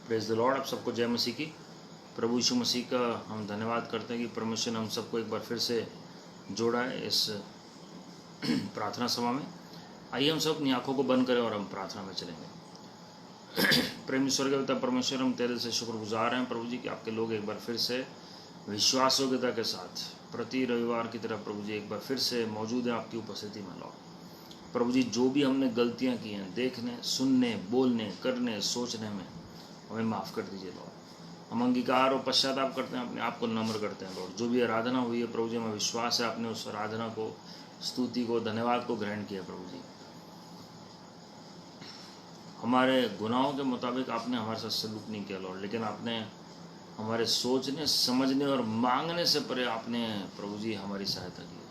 Praise the Lord. आप सबको जय मसीह की। प्रभु यीशु मसीह का हम धन्यवाद करते हैं कि परमेश्वर ने हम सबको एक बार फिर से जोड़ा है इस प्रार्थना सभा में। आइए हम सब अपनी आंखों को बंद करें और हम प्रार्थना में चलेंगे। प्रेम ईश्वर के पिता परमेश्वर, हम तेरे से शुक्रगुजार हैं प्रभु जी कि आपके लोग एक बार फिर से विश्वास योग्यता के साथ प्रति रविवार की तरह प्रभु जी एक बार फिर से मौजूद हैं आपकी उपस्थिति में। लॉर्ड प्रभु जी, जो भी हमने गलतियां की हैं देखने, सुनने, बोलने, करने, सोचने में, हमें माफ़ कर दीजिए लॉर्ड। हम अंगीकार और पश्चाताप करते हैं, अपने आप को नम्र करते हैं लॉर्ड। जो भी आराधना हुई है प्रभु जी, हमें विश्वास है आपने उस आराधना को, स्तुति को, धन्यवाद को ग्रहण किया प्रभु जी। हमारे गुनाहों के मुताबिक आपने हमारे साथ सलूक नहीं किया लॉर्ड, लेकिन आपने हमारे सोचने, समझने और मांगने से परे आपने प्रभु जी हमारी सहायता की।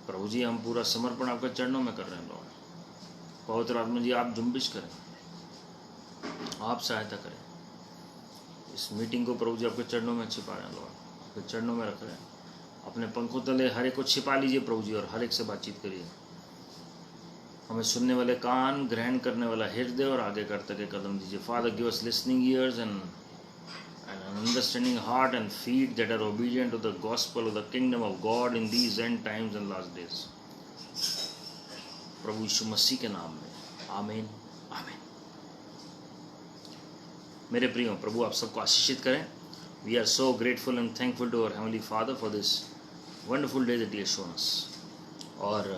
प्रभु जी, हम पूरा समर्पण आपके चरणों में कर रहे हैं लॉर्ड। पवित्र आत्मा जी, आप जुम्बिश करें, आप सहायता करें। इस मीटिंग को प्रभु जी आपके चरणों में छिपा रहे हैं लॉर्ड, आपके चरणों में रख रहे हैं। अपने पंखों तले हर एक को छिपा लीजिए प्रभु जी, और हर एक से बातचीत करिए। हमें सुनने वाले कान, ग्रहण करने वाला हृदय और आगे करते के कदम दीजिए। Father, give us listening years and an understanding heart and feet that are obedient to the gospel of the kingdom of God in these end times and last days. प्रभु यीशु मसीह के नाम में आमीन, आमीन। मेरे प्रियो, प्रभु आप सबको आशीषित करें। We are so grateful and thankful to our Heavenly Father for this wonderful day that He has shown us. और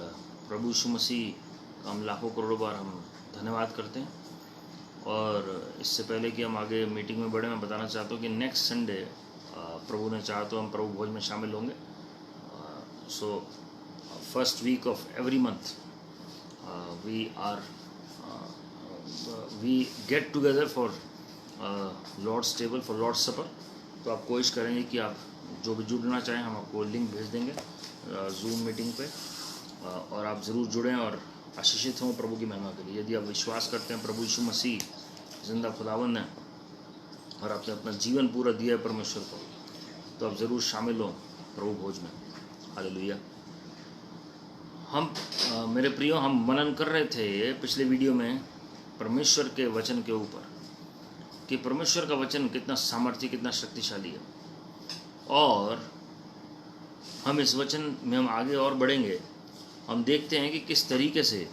प्रभु यीशु मसीह का हम लाखों करोड़ों बार हम धन्यवाद करते हैं। और इससे पहले कि हम आगे मीटिंग में बढ़े, मैं बताना चाहता हूँ कि नेक्स्ट संडे प्रभु ने चाहा तो हम प्रभु भोज में शामिल होंगे। So first week of every month we get together for Lord's table, for Lord's supper. तो आप कोशिश करेंगे कि आप जो भी जुड़ना चाहें, हम आपको लिंक भेज देंगे जूम मीटिंग पे, और आप ज़रूर जुड़ें और आशीषित हों प्रभु की महिमा के लिए। यदि आप विश्वास करते हैं प्रभु यीशु मसीह जिंदा खुदावंद है और आपने अपना जीवन पूरा दिया है परमेश्वर को, तो आप ज़रूर शामिल हों प्रभु भोज में। हालेलुया। हम मेरे प्रियो, हम मनन कर रहे थे पिछले वीडियो में परमेश्वर के वचन के ऊपर कि परमेश्वर का वचन कितना सामर्थ्य, कितना शक्तिशाली है। और हम इस वचन में हम आगे और बढ़ेंगे। हम देखते हैं कि किस तरीके से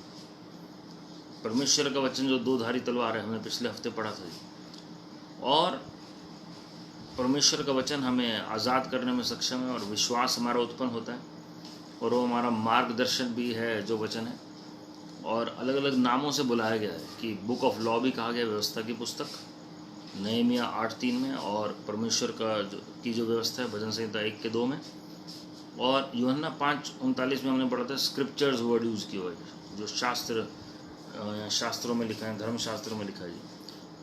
परमेश्वर का वचन जो दो धारी तलवार है, हमने पिछले हफ्ते पढ़ा था, और परमेश्वर का वचन हमें आज़ाद करने में सक्षम है और विश्वास हमारा उत्पन्न होता है, और वो हमारा मार्गदर्शन भी है जो वचन है। और अलग अलग नामों से बुलाया गया है कि बुक ऑफ लॉ भी कहा गया, व्यवस्था की पुस्तक, नहमीया 8:3 में, और परमेश्वर का की जो व्यवस्था है भजन संहिता 1:2 में, और यूहन्ना 5:39 में हमने पढ़ा था स्क्रिप्चर्स वर्ड यूज़ की हुआ है, जो शास्त्रों में लिखा है, धर्मशास्त्रों में लिखा है।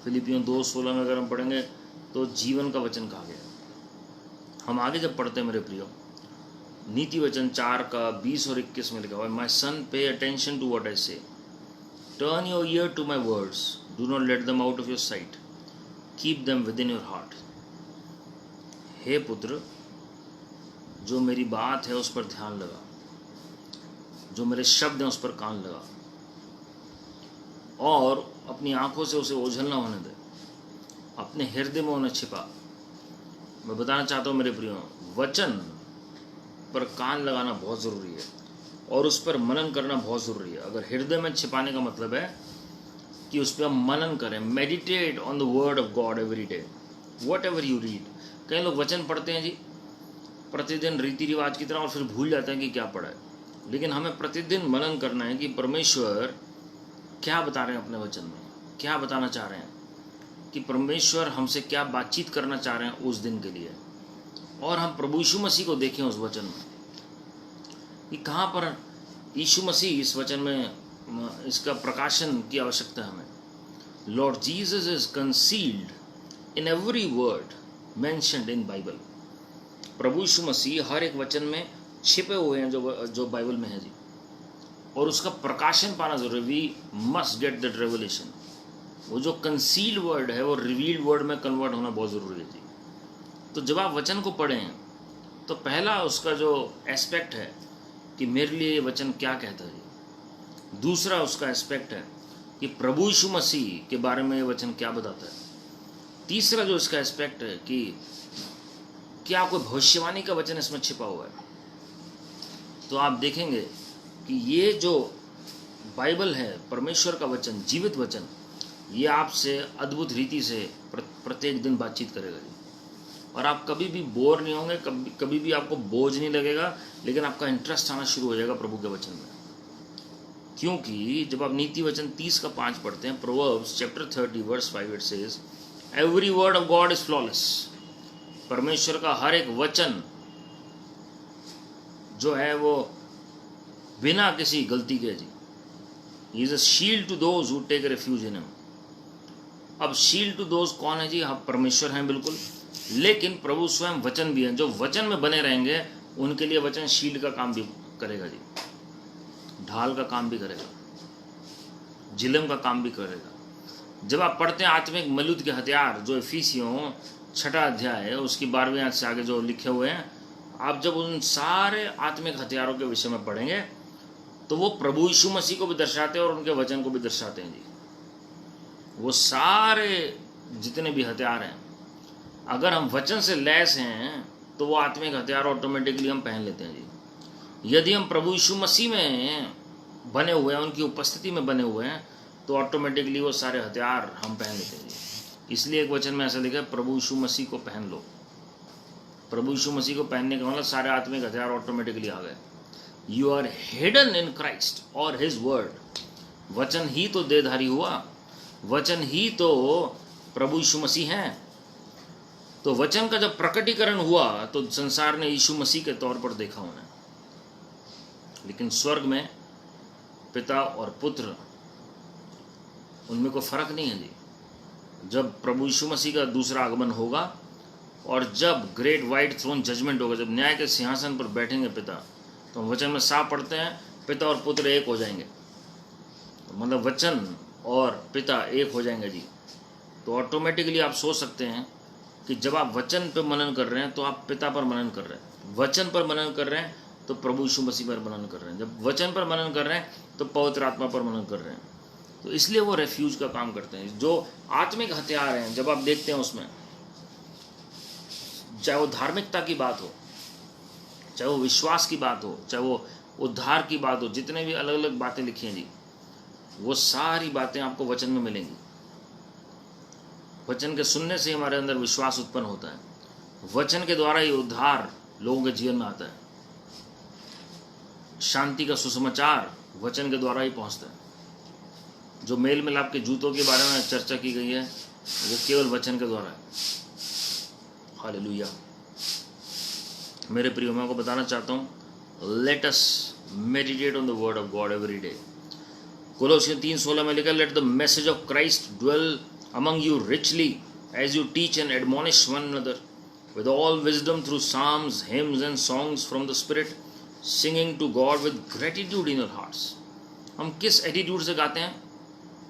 फिलिपियों 2:16 में अगर हम पढ़ेंगे तो जीवन का वचन कहा गया। हम आगे जब पढ़ते हैं मेरे प्रियो, नीति वचन 4:20 और 21 में लिखा हुआ है, माई सन pay attention to what I say, turn your ear to my words, do not let them out of your sight, keep them within your heart. हे पुत्र, जो मेरी बात है उस पर ध्यान लगा, जो मेरे शब्द हैं उस पर कान लगा, और अपनी आंखों से उसे ओझल ना होने दे, अपने हृदय में उन्हें छिपा। मैं बताना चाहता हूँ मेरे प्रियो, वचन पर कान लगाना बहुत ज़रूरी है और उस पर मनन करना बहुत ज़रूरी है। अगर हृदय में छिपाने का मतलब है कि उस पर हम मनन करें, meditate on the word of God every day, what ever you read. कई लोग वचन पढ़ते हैं जी प्रतिदिन रीति रिवाज की तरह, और फिर भूल जाते हैं कि क्या पढ़ा है। लेकिन हमें प्रतिदिन मनन करना है कि परमेश्वर क्या बता रहे हैं अपने वचन में, क्या बताना चाह रहे हैं, कि परमेश्वर हमसे क्या बातचीत करना चाह रहे हैं उस दिन के लिए। और हम प्रभु यीशु मसीह को देखें उस वचन में कि कहाँ पर यीशु मसीह इस वचन में इसका प्रकाशन की आवश्यकता है हमें। Lord Jesus is concealed in every word mentioned in Bible. प्रभु यीशु मसीह हर एक वचन में छिपे हुए हैं जो बाइबल में है जी, और उसका प्रकाशन पाना जरूरी। We must get that revelation. वो जो कंसील्ड वर्ड है वो रिवील्ड वर्ड में कन्वर्ट होना बहुत ज़रूरी है जी। तो जब आप वचन को पढ़ें तो पहला उसका जो एस्पेक्ट है कि मेरे लिए ये वचन क्या कहता है जी। दूसरा उसका एस्पेक्ट है कि प्रभु यीशु मसीह के बारे में ये वचन क्या बताता है। तीसरा जो इसका एस्पेक्ट है कि क्या कोई भविष्यवाणी का वचन इसमें छिपा हुआ है, तो आप देखेंगे कि ये जो बाइबल है, परमेश्वर का वचन, जीवित वचन, ये आपसे अद्भुत रीति से प्रत्येक दिन बातचीत करेगा जी। और आप कभी भी बोर नहीं होंगे, कभी भी आपको बोझ नहीं लगेगा, लेकिन आपका इंटरेस्ट आना शुरू हो जाएगा प्रभु के वचन में। क्योंकि जब आप नीति वचन 30:5 पढ़ते हैं, proverbs chapter 30:5, it says every word of God is flawless. परमेश्वर का हर एक वचन जो है वो बिना किसी गलती के जी। He is a shield to those who take refuge in him. अब शील्ड टू दोज कौन है जी? हम परमेश्वर हैं बिल्कुल, लेकिन प्रभु स्वयं वचन भी हैं। जो वचन में बने रहेंगे उनके लिए वचन शील्ड का काम भी करेगा जी, ढाल का काम भी करेगा, जिलम का काम भी करेगा। जब आप पढ़ते हैं आत्मिक मलूद के हथियार, जो इफिसियों 6 अध्याय है उसकी 12वीं आयत से आगे जो लिखे हुए हैं, आप जब उन सारे आत्मिक हथियारों के विषय में पढ़ेंगे तो वो प्रभु यीशु मसीह को भी दर्शाते हैं और उनके वचन को भी दर्शाते हैं जी। वो सारे जितने भी हथियार हैं, अगर हम वचन से लैस हैं तो वो आत्मिक हथियार ऑटोमेटिकली हम पहन लेते हैं जी। यदि हम प्रभु यीशु मसीह में बने हुए हैं, उनकी उपस्थिति में बने हुए हैं, तो ऑटोमेटिकली वो सारे हथियार हम पहन लेते हैं जी। इसलिए एक वचन में ऐसा लिखा है, प्रभु यीशु मसीह को पहन लो। प्रभु यीशु मसीह को पहनने का मतलब सारे आत्मिक हथियार ऑटोमेटिकली आ गए। You are hidden in Christ और हिज वर्ड। वचन ही तो देहधारी हुआ, वचन ही तो प्रभु यीशु मसीह हैं। तो वचन का जब प्रकटीकरण हुआ तो संसार ने यीशु मसीह के तौर पर देखा उन्हें, लेकिन स्वर्ग में पिता और पुत्र, उनमें कोई फर्क नहीं है जी। जब प्रभु यीशु मसीह का दूसरा आगमन होगा और जब ग्रेट वाइट थ्रोन जजमेंट होगा, जब न्याय के सिंहासन पर बैठेंगे पिता, तो वचन में साफ पढ़ते हैं पिता और पुत्र एक हो जाएंगे। तो मतलब वचन और पिता एक हो जाएंगे जी। तो ऑटोमेटिकली आप सोच सकते हैं कि जब आप वचन पर मनन कर रहे हैं तो आप पिता पर मनन कर रहे हैं, वचन पर मनन कर रहे हैं तो प्रभु यीशु मसीह पर मनन कर रहे हैं, जब वचन पर मनन कर रहे हैं तो पवित्र आत्मा पर मनन कर रहे हैं। तो इसलिए वो रेफ्यूज का काम करते हैं। जो आत्मिक हथियार हैं, जब आप देखते हैं उसमें, चाहे वो धार्मिकता की बात हो, चाहे वो विश्वास की बात हो, चाहे वो उद्धार की बात हो, जितने भी अलग अलग बातें लिखी हैं जी, वो सारी बातें आपको वचन में मिलेंगी। वचन के सुनने से हमारे अंदर विश्वास उत्पन्न होता है। वचन के द्वारा ये उद्धार लोगों के जीवन में आता है। शांति का सुसमाचार वचन के द्वारा ही पहुंचता है। जो मेल मिलाप के जूतों के बारे में चर्चा की गई है वो केवल वचन के द्वारा है। हालेलुया। मेरे प्रियो, मैं को बताना चाहता हूँ, let us meditate on the word of God every day. Colossians 3:16 में लिखा, let the message of Christ dwell among you richly as you teach and admonish one another with all wisdom through psalms, hymns and songs from the spirit, singing to God with gratitude in your hearts. हम किस attitude से गाते हैं?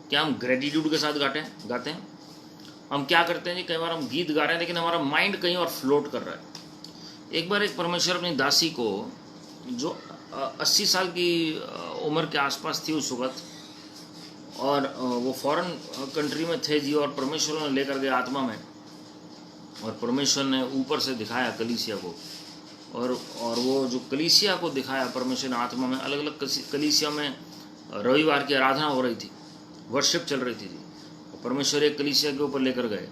क्या हम gratitude के साथ गाते हैं? हम क्या करते हैं जी, कई बार हम गीत गा रहे हैं लेकिन हमारा माइंड कहीं और फ्लोट कर रहा है। एक बार एक परमेश्वर अपनी दासी को, जो 80 साल की उम्र के आसपास थी उस वक्त, और वो फॉरेन कंट्री में थे जी, और परमेश्वर ने लेकर गए आत्मा में, और परमेश्वर ने ऊपर से दिखाया कलीसिया को, और वो जो कलीसिया को दिखाया परमेश्वर ने आत्मा में, अलग अलग कलीसिया में रविवार की आराधना हो रही थी, वर्शिप चल रही थी जी। परमेश्वर एक कलीसिया के ऊपर लेकर गए,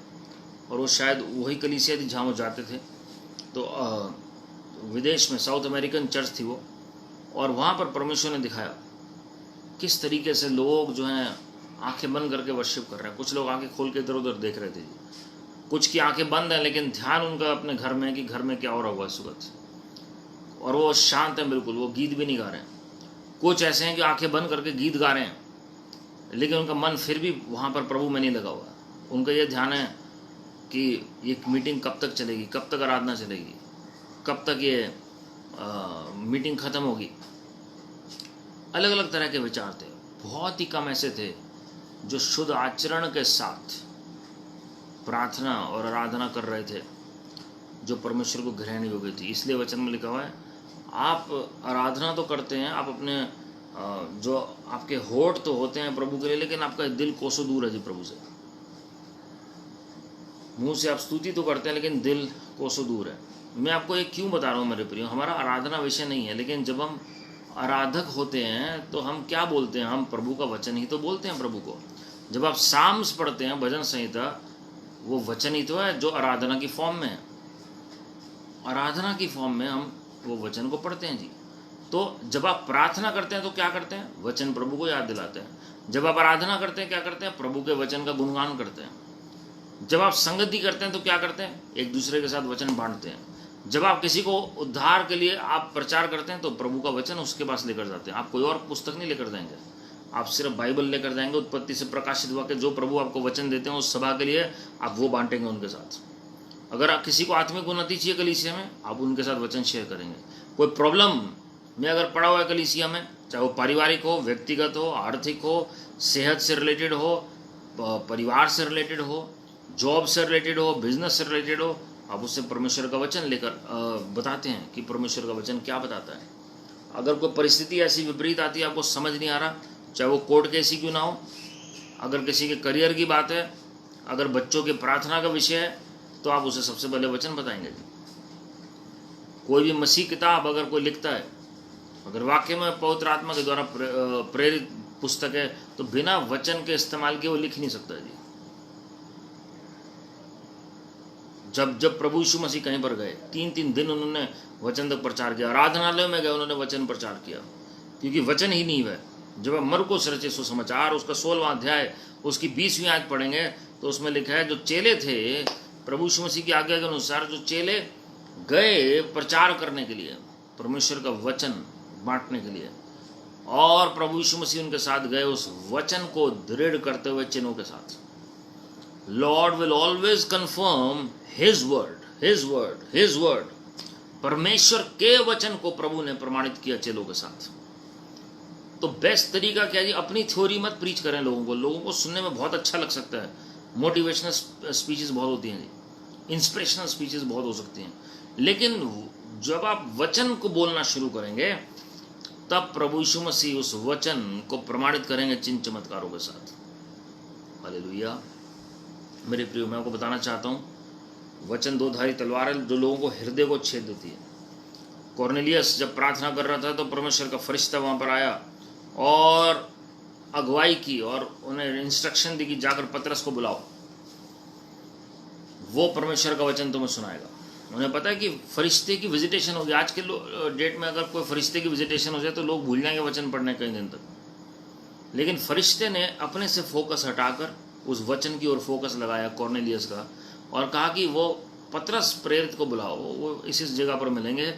और वो शायद वही कलीसिया थी जहाँ वो जाते थे। तो विदेश में साउथ अमेरिकन चर्च थी वो, और वहाँ पर परमेश्वर ने दिखाया किस तरीके से लोग जो हैं आंखें बंद करके वर्शिप कर रहे हैं। कुछ लोग आंखें खोल के इधर उधर देख रहे थे जी, कुछ की आंखें बंद हैं लेकिन ध्यान उनका अपने घर में है कि घर में क्या हो रहा होगा इस वक्त, और वो शांत हैं बिल्कुल, वो गीत भी नहीं गा रहे हैं। कुछ ऐसे हैं कि आंखें बंद करके गीत गा रहे हैं लेकिन उनका मन फिर भी वहाँ पर प्रभु में नहीं लगा हुआ। उनका ये ध्यान है कि ये मीटिंग कब तक चलेगी, कब तक आराधना चलेगी, कब तक ये मीटिंग ख़त्म होगी। अलग अलग तरह के विचार थे। बहुत ही कम ऐसे थे जो शुद्ध आचरण के साथ प्रार्थना और आराधना कर रहे थे, जो परमेश्वर को ग्रहण योग्य थी। इसलिए वचन में लिखा हुआ है, आप आराधना तो करते हैं, आप अपने जो आपके होठ तो होते हैं प्रभु के लिए, लेकिन आपका दिल कोसों दूर है जी प्रभु से। मुंह से आप स्तुति तो करते हैं लेकिन दिल कोसों दूर है। मैं आपको एक क्यों बता रहा हूँ मेरे प्रियो, हमारा आराधना विषय नहीं है, लेकिन जब हम आराधक होते हैं तो हम क्या बोलते हैं, हम प्रभु का वचन ही तो बोलते हैं प्रभु को। जब आप साम्स पढ़ते हैं, भजन संहिता, वो वचन ही तो है जो आराधना की फॉर्म में है। आराधना की फॉर्म में हम वो वचन को पढ़ते हैं जी। तो जब आप प्रार्थना करते हैं तो क्या करते हैं, वचन प्रभु को याद दिलाते हैं। जब आप आराधना करते हैं क्या करते हैं, प्रभु के वचन का गुणगान करते हैं। जब आप संगति करते हैं तो क्या करते हैं, एक दूसरे के साथ वचन बांटते हैं। जब आप किसी को उद्धार के लिए आप प्रचार करते हैं तो प्रभु का वचन उसके पास लेकर जाते हैं। आप कोई और पुस्तक नहीं लेकर जाएंगे, आप सिर्फ बाइबल लेकर जाएंगे, उत्पत्ति से प्रकाशित हुआ के जो प्रभु आपको वचन देते हैं उस सभा के लिए आप वो बांटेंगे उनके साथ। अगर आप किसी को आत्मिक उन्नति चाहिए कलीसिया में, आप उनके साथ वचन शेयर करेंगे। कोई प्रॉब्लम में अगर पड़ा हुआ है कलीसिया में, चाहे वो पारिवारिक हो, व्यक्तिगत हो, आर्थिक हो, सेहत से रिलेटेड हो, परिवार से रिलेटेड हो, जॉब से रिलेटेड हो, बिजनेस से रिलेटेड हो, आप उससे परमेश्वर का वचन लेकर बताते हैं कि परमेश्वर का वचन क्या बताता है। अगर कोई परिस्थिति ऐसी विपरीत आती है, आपको समझ नहीं आ रहा, चाहे वो कोर्ट केस ही क्यों ना हो, अगर किसी के करियर की बात है, अगर बच्चों की प्रार्थना का विषय है, तो आप उसे सबसे पहले वचन बताएंगे जी। कोई भी मसीह किताब अगर कोई लिखता है, अगर वाक्य में पवित्र आत्मा के द्वारा प्रेरित पुस्तक है, तो बिना वचन के इस्तेमाल के वो लिख नहीं सकता जी। जब प्रभु यीशु मसीह कहीं पर गए, 3 दिन उन्होंने वचन तक प्रचार किया। आराधनालय में गए, उन्होंने वचन प्रचार किया, क्योंकि वचन ही नींव है। जब आप मरकुस रचित सुसमाचार उसका 16वां अध्याय उसकी 20वीं आयत पढ़ेंगे तो उसमें लिखा है, जो चेले थे प्रभु यीशु मसीह की आज्ञा के अनुसार, जो चेले गए प्रचार करने के लिए, परमेश्वर का वचन बांटने के लिए, और प्रभु यीशु मसीह उनके साथ गए उस वचन को दृढ़ करते हुए चिन्हों के साथ। Lord will always confirm his word, his word, his word. परमेश्वर के वचन को प्रभु ने प्रमाणित किया चेलों के साथ। तो बेस्ट तरीका क्या जी, अपनी थ्योरी मत प्रीच करें लोगों को सुनने में बहुत अच्छा लग सकता है, मोटिवेशनल स्पीचेस बहुत होती हैं जी, इंस्पिरेशनल स्पीचेस बहुत हो सकती हैं, लेकिन जब आप वचन को बोलना शुरू करेंगे तब प्रभु यीशु मसीह उस वचन को प्रमाणित करेंगे चिन्ह चमत्कारों के साथ। हालेलुया। मेरे प्रियो, मैं आपको बताना चाहता हूँ, वचन दो-धारी तलवार है जो लोगों को हृदय को छेद देती है। कॉर्नेलियस जब प्रार्थना कर रहा था तो परमेश्वर का फरिश्ता वहाँ पर आया और अगुवाई की और उन्हें इंस्ट्रक्शन दी कि जाकर पतरस को बुलाओ, वो परमेश्वर का वचन तुम्हें सुनाएगा। उन्हें पता है कि फरिश्ते की विजिटेशन होगी। आज के डेट में अगर कोई फरिश्ते की विजिटेशन हो जाए तो लोग भूल जाएंगे वचन पढ़ने कई दिन तक, लेकिन फरिश्ते ने अपने से फोकस हटाकर उस वचन की ओर फोकस लगाया कॉर्नेलियस का, और कहा कि वो पतरस प्रेरित को बुलाओ, वो इस जगह पर मिलेंगे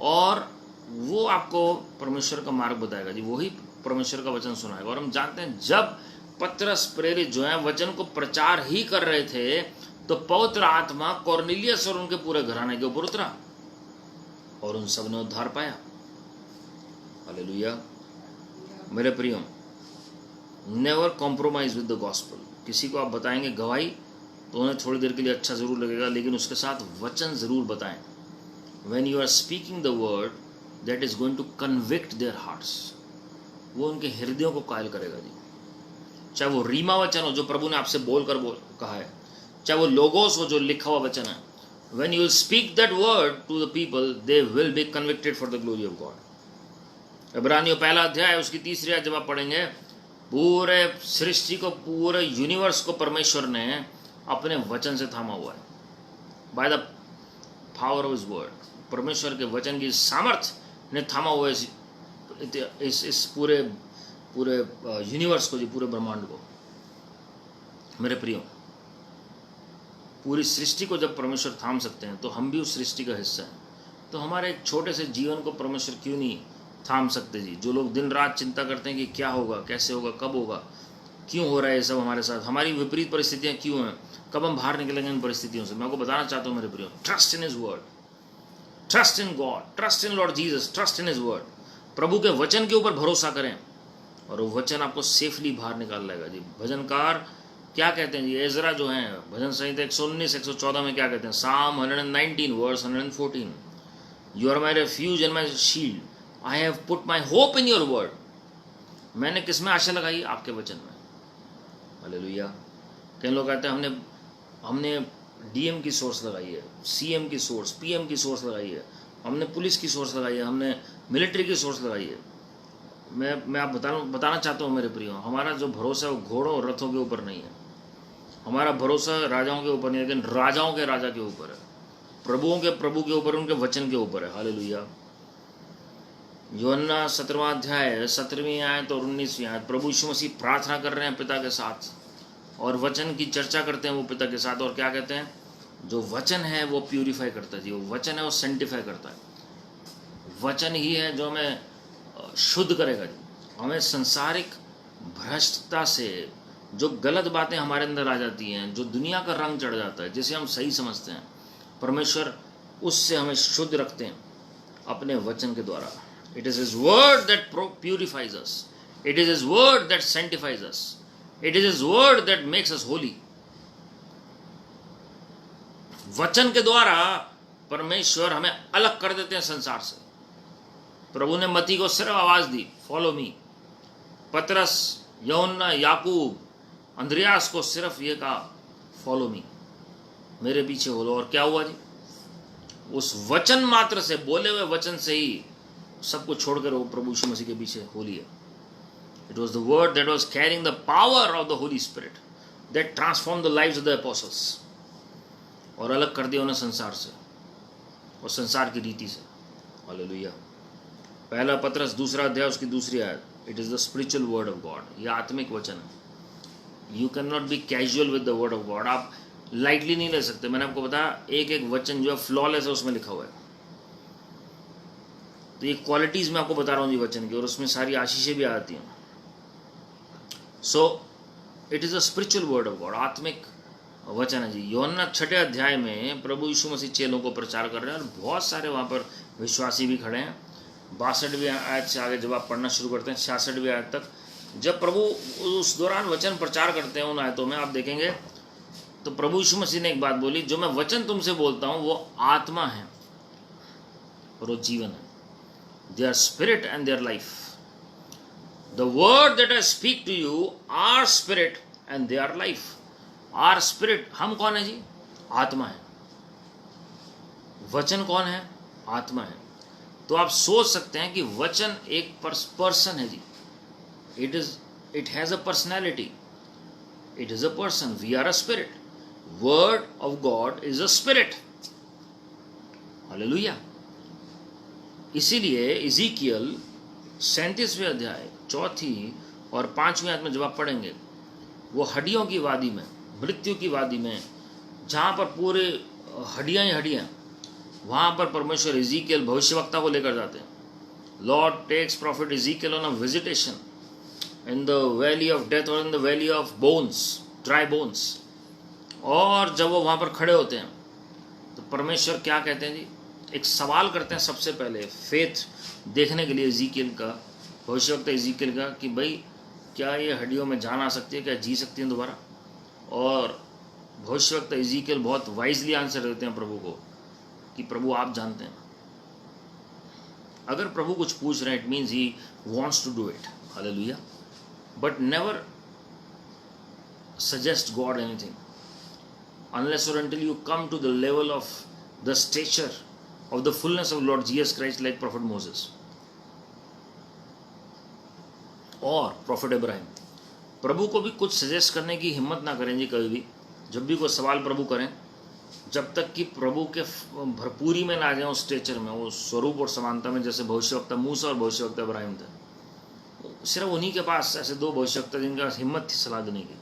और वो आपको परमेश्वर का मार्ग बताएगा जी, वही परमेश्वर का वचन सुनाएगा। और हम जानते हैं जब पतरस प्रेरित जो है वचन को प्रचार ही कर रहे थे तो पवित्र आत्मा कॉर्नेलियस और उनके पूरे घराने के ऊपर उतरा और उन सब ने उद्धार पाया। हालेलुया। मेरे प्रियो, never compromise with the gospel. किसी को आप बताएंगे गवाही तो उन्हें थोड़ी देर के लिए अच्छा जरूर लगेगा, लेकिन उसके साथ वचन जरूर बताएं। When you are speaking the word that is going to convict their hearts, वो उनके हृदयों को कायल करेगा जी। चाहे वो रीमा वचन हो जो प्रभु ने आपसे बोलकर कहा है, चाहे वो लोगोस हो जो लिखा हुआ वचन है, when you speak that word to the people they will be convicted for the glory of God. इब्रानियों 1 अध्याय उसकी 3री आयत जब आप पढ़ेंगे, पूरे सृष्टि को, पूरे यूनिवर्स को परमेश्वर ने अपने वचन से थामा हुआ है, by the power of his word. परमेश्वर के वचन की सामर्थ्य ने थामा हुआ है इस पूरे यूनिवर्स को जी, पूरे ब्रह्मांड को। मेरे प्रियो, पूरी सृष्टि को जब परमेश्वर थाम सकते हैं तो हम भी उस सृष्टि का हिस्सा हैं, तो हमारे एक छोटे से जीवन को परमेश्वर क्यों नहीं थाम सकते जी। जो लोग दिन रात चिंता करते हैं कि क्या होगा, कैसे होगा, कब होगा, क्यों हो रहा है ये सब हमारे साथ, हमारी विपरीत परिस्थितियाँ क्यों हैं, कब हम बाहर निकलेंगे इन परिस्थितियों से। मैं आपको बताना चाहता हूँ मेरे प्रियो, trust in his word, trust in God, trust in Lord Jesus, trust in his word. प्रभु के वचन के ऊपर भरोसा करें और वो वचन आपको सेफली बाहर निकाल लाएगा जी। भजनकार क्या कहते हैं जी, एजरा जो है भजन संहिता 119 114 में क्या कहते हैं, Psalm 119 verse 114, you are my refuge and my shield, I have put my hope in your word. मैंने किस में आशा लगाई? आपके वचन में। हालेलुया। कई लोग कहते हैं हमने डीएम की सोर्स लगाई है, सीएम की सोर्स, पीएम की सोर्स लगाई है, हमने पुलिस की सोर्स लगाई है, हमने मिलिट्री की सोर्स लगाई है। मैं आप बताना चाहता हूँ मेरे प्रियो, हमारा जो भरोसा है वो घोड़ों और रथों के ऊपर नहीं है। हमारा भरोसा राजाओं के ऊपर नहीं है, लेकिन राजाओं के राजा के ऊपर है, प्रभुओं के प्रभु के ऊपर, उनके वचन के ऊपर है। हालेलुया। यूहन्ना 17वां अध्याय 17वीं आयत और 19वीं आयत, प्रभु यीशु मसीह प्रार्थना कर रहे हैं पिता के साथ और वचन की चर्चा करते हैं वो पिता के साथ, और क्या कहते हैं, जो वचन है वो प्यूरिफाई करता है जी, वो वचन है वो सेंटिफाई करता है। वचन ही है जो हमें शुद्ध करेगा जी, हमें संसारिक भ्रष्टता से, जो गलत बातें हमारे अंदर आ जाती हैं, जो दुनिया का रंग चढ़ जाता है, जिसे हम सही समझते हैं, परमेश्वर उससे हमें शुद्ध रखते हैं अपने वचन के द्वारा। It is his word that purifies us, it is his word that सेंटिफाइज us, it is his word that makes us Holi. वचन के द्वारा परमेश्वर हमें अलग कर देते हैं संसार से। प्रभु ने मती को सिर्फ आवाज दी, फॉलो मी। पतरस, यूहन्ना, याकूब, अंद्रयास को सिर्फ ये कहा, फॉलो मी, मेरे पीछे बोलो। और क्या हुआ जी, उस वचन मात्र से, बोले हुए वचन से ही सब कुछ छोड़कर वो प्रभु यीशु मसीह के पीछे हो लिया। It was the word that was carrying the power of the Holy Spirit that transform the lives of the apostles, और अलग कर दिया उन्हें संसार से और संसार की रीति से। हालेलुया। पहला पतरस 2 अध्याय उसकी 2 आयत, it is the spiritual word of God. ये आत्मिक वचन है। You can not be casual with the word of God, आप लाइटली नहीं ले सकते। मैंने आपको बताया एक एक वचन जो है फ्लॉलेस है, उसमें लिखा हुआ है। तो ये क्वालिटीज मैं आपको बता रहा हूँ जी वचन की, और उसमें सारी आशीषें भी आती हैं। So it is a spiritual word of God, आत्मिक वचन है जी। यूहन्ना 6 अध्याय में प्रभु यीशु मसीह चेलों को प्रचार कर रहे हैं, और बहुत सारे वहाँ पर विश्वासी भी खड़े हैं। 62वीं आयत से आगे जब आप पढ़ना शुरू करते हैं 66वीं आयत तक, जब प्रभु उस दौरान वचन प्रचार करते हैं, उन आयतों में आप देखेंगे तो प्रभु यीशु मसीह ने एक बात बोली, जो मैं वचन तुमसे बोलता हूँ वो आत्मा है और वो जीवन है। They are spirit and they are life. The word that I speak to you are spirit and they are life. Are spirit, हम कौन है जी, आत्मा है। वचन कौन है, आत्मा है। तो आप सोच सकते हैं कि वचन एक पर्सन है जी। It has a personality, it is a person, we are a spirit. Word of God is a spirit. Hallelujah. इसीलिए इज़ीकियल 37वें अध्याय 4 और 5वीं आयत में जब आप पढ़ेंगे, वो हड्डियों की वादी में, मृत्यु की वादी में, जहाँ पर पूरे हड्डियाँ ही हड्डियाँ, वहाँ पर परमेश्वर इज़ीकियल भविष्यवक्ता को लेकर जाते हैं। Lord takes prophet Ezekiel on a visitation in the valley of death और in the valley of bones, dry bones. और जब वो वहाँ पर खड़े होते हैं तो परमेश्वर क्या कहते हैं जी, एक सवाल करते हैं सबसे पहले, फेथ देखने के लिए इज़ीकियल का, भविष्यवक्ता इज़ीकियल का, कि भाई क्या ये हड्डियों में जान आ सकती है, क्या जी सकती हैं दोबारा। और भविष्यवक्ता इज़ीकियल बहुत वाइजली आंसर देते हैं प्रभु को कि प्रभु आप जानते हैं। अगर प्रभु कुछ पूछ रहे हैं, it means he wants to do it. Hallelujah. But never suggest God anything unless or until you come to the level of the stature of the fullness of Lord Jesus Christ, like Prophet Moses और Prophet Abraham। प्रभु को भी कुछ suggest करने की हिम्मत ना करें जी कभी भी। जब भी कोई सवाल प्रभु करें, जब तक कि प्रभु के भरपूरी में ना जाए, उस स्टेचर में, वो स्वरूप और समानता में, जैसे भविष्यवक्ता मूसा और भविष्यवक्ता इब्राहिम थे। सिर्फ उन्हीं के पास ऐसे 2 भविष्यवक्ता जिनका हिम्मत थी सलाह देने की।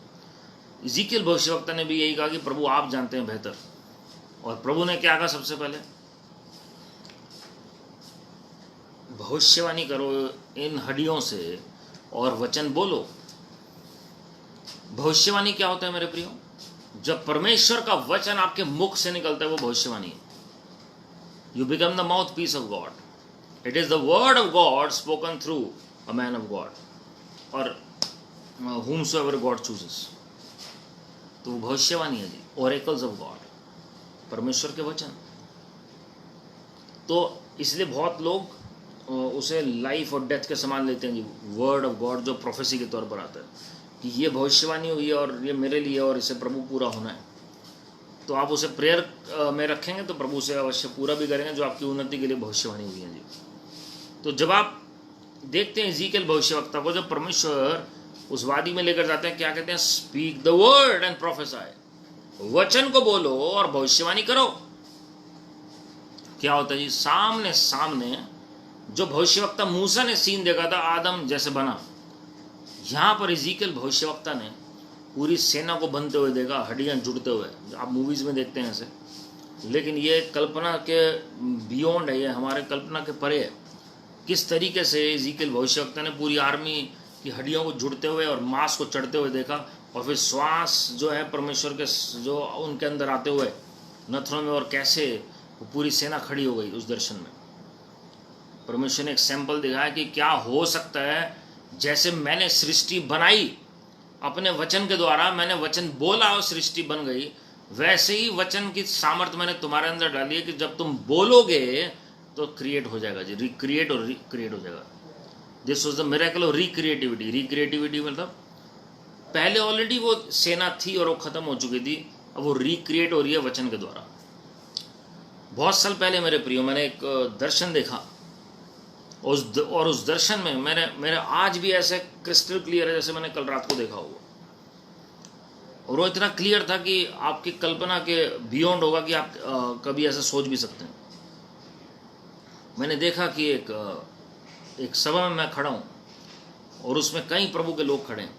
इज़ीकियल भविष्यवक्ता ने भी यही कहा कि प्रभु आप जानते हैं बेहतर। और प्रभु ने क्या कहा सबसे पहले, भविष्यवाणी करो इन हड्डियों से और वचन बोलो। भविष्यवाणी क्या होता है मेरे प्रियो, जब परमेश्वर का वचन आपके मुख से निकलता है वो भविष्यवाणी है। You become the mouthpiece of God. It is the word of God spoken through a man of God और whomsoever God chooses। तो वो भविष्यवाणी है जी, ओरेकल्स ऑफ गॉड, परमेश्वर के वचन। तो इसलिए बहुत लोग उसे लाइफ और डेथ के समान लेते हैं जी, वर्ड ऑफ गॉड जो प्रोफेसी के तौर पर आता है कि ये भविष्यवाणी हुई है और ये मेरे लिए और इसे प्रभु पूरा होना है। तो आप उसे प्रेयर में रखेंगे तो प्रभु उसे अवश्य पूरा भी करेंगे, जो आपकी उन्नति के लिए भविष्यवाणी हुई है जी। तो जब आप देखते हैं इज़ीकियल भविष्यवक्ता को, जब परमेश्वर उस वादी में लेकर जाते हैं, क्या कहते हैं? स्पीक द वर्ड एंड प्रोफेसाई, वचन को बोलो और भविष्यवाणी करो। क्या होता है जी? सामने सामने जो भविष्यवक्ता मूसा ने सीन देखा था आदम जैसे बना, यहां पर इज़ीकियल भविष्यवक्ता ने पूरी सेना को बनते हुए देखा, हड्डियां जुड़ते हुए। आप मूवीज में देखते हैं ऐसे, लेकिन ये कल्पना के बियॉन्ड है, ये हमारे कल्पना के परे है। किस तरीके से इज़ीकियल भविष्यवक्ता ने पूरी आर्मी की हड्डियों को जुड़ते हुए और मांस को चढ़ते हुए देखा, और फिर श्वास जो है परमेश्वर के जो उनके अंदर आते हुए नथनों में, और कैसे वो पूरी सेना खड़ी हो गई उस दर्शन में। परमेश्वर ने एक सैंपल दिखाया कि क्या हो सकता है, जैसे मैंने सृष्टि बनाई अपने वचन के द्वारा, मैंने वचन बोला और सृष्टि बन गई, वैसे ही वचन की सामर्थ्य मैंने तुम्हारे अंदर डाली है कि जब तुम बोलोगे तो क्रिएट हो जाएगा जी, रिक्रिएट और रिक्रिएट हो जाएगा। This was the miracle of recreativity. Recreativity मतलब पहले ऑलरेडी वो सेना थी और वो खत्म हो चुकी थी, अब वो रिक्रिएट हो रही है वचन के द्वारा। बहुत साल पहले मेरे प्रियो, मैंने एक दर्शन देखा, और उस दर्शन में मेरे आज भी ऐसे क्रिस्टल क्लियर है जैसे मैंने कल रात को देखा हुआ। और वो इतना क्लियर था कि आपकी कल्पना के बियॉन्ड होगा कि आप कभी ऐसा सोच भी सकते हैं। मैंने देखा कि एक सभा में मैं खड़ा हूँ और उसमें कई प्रभु के लोग खड़े हैं,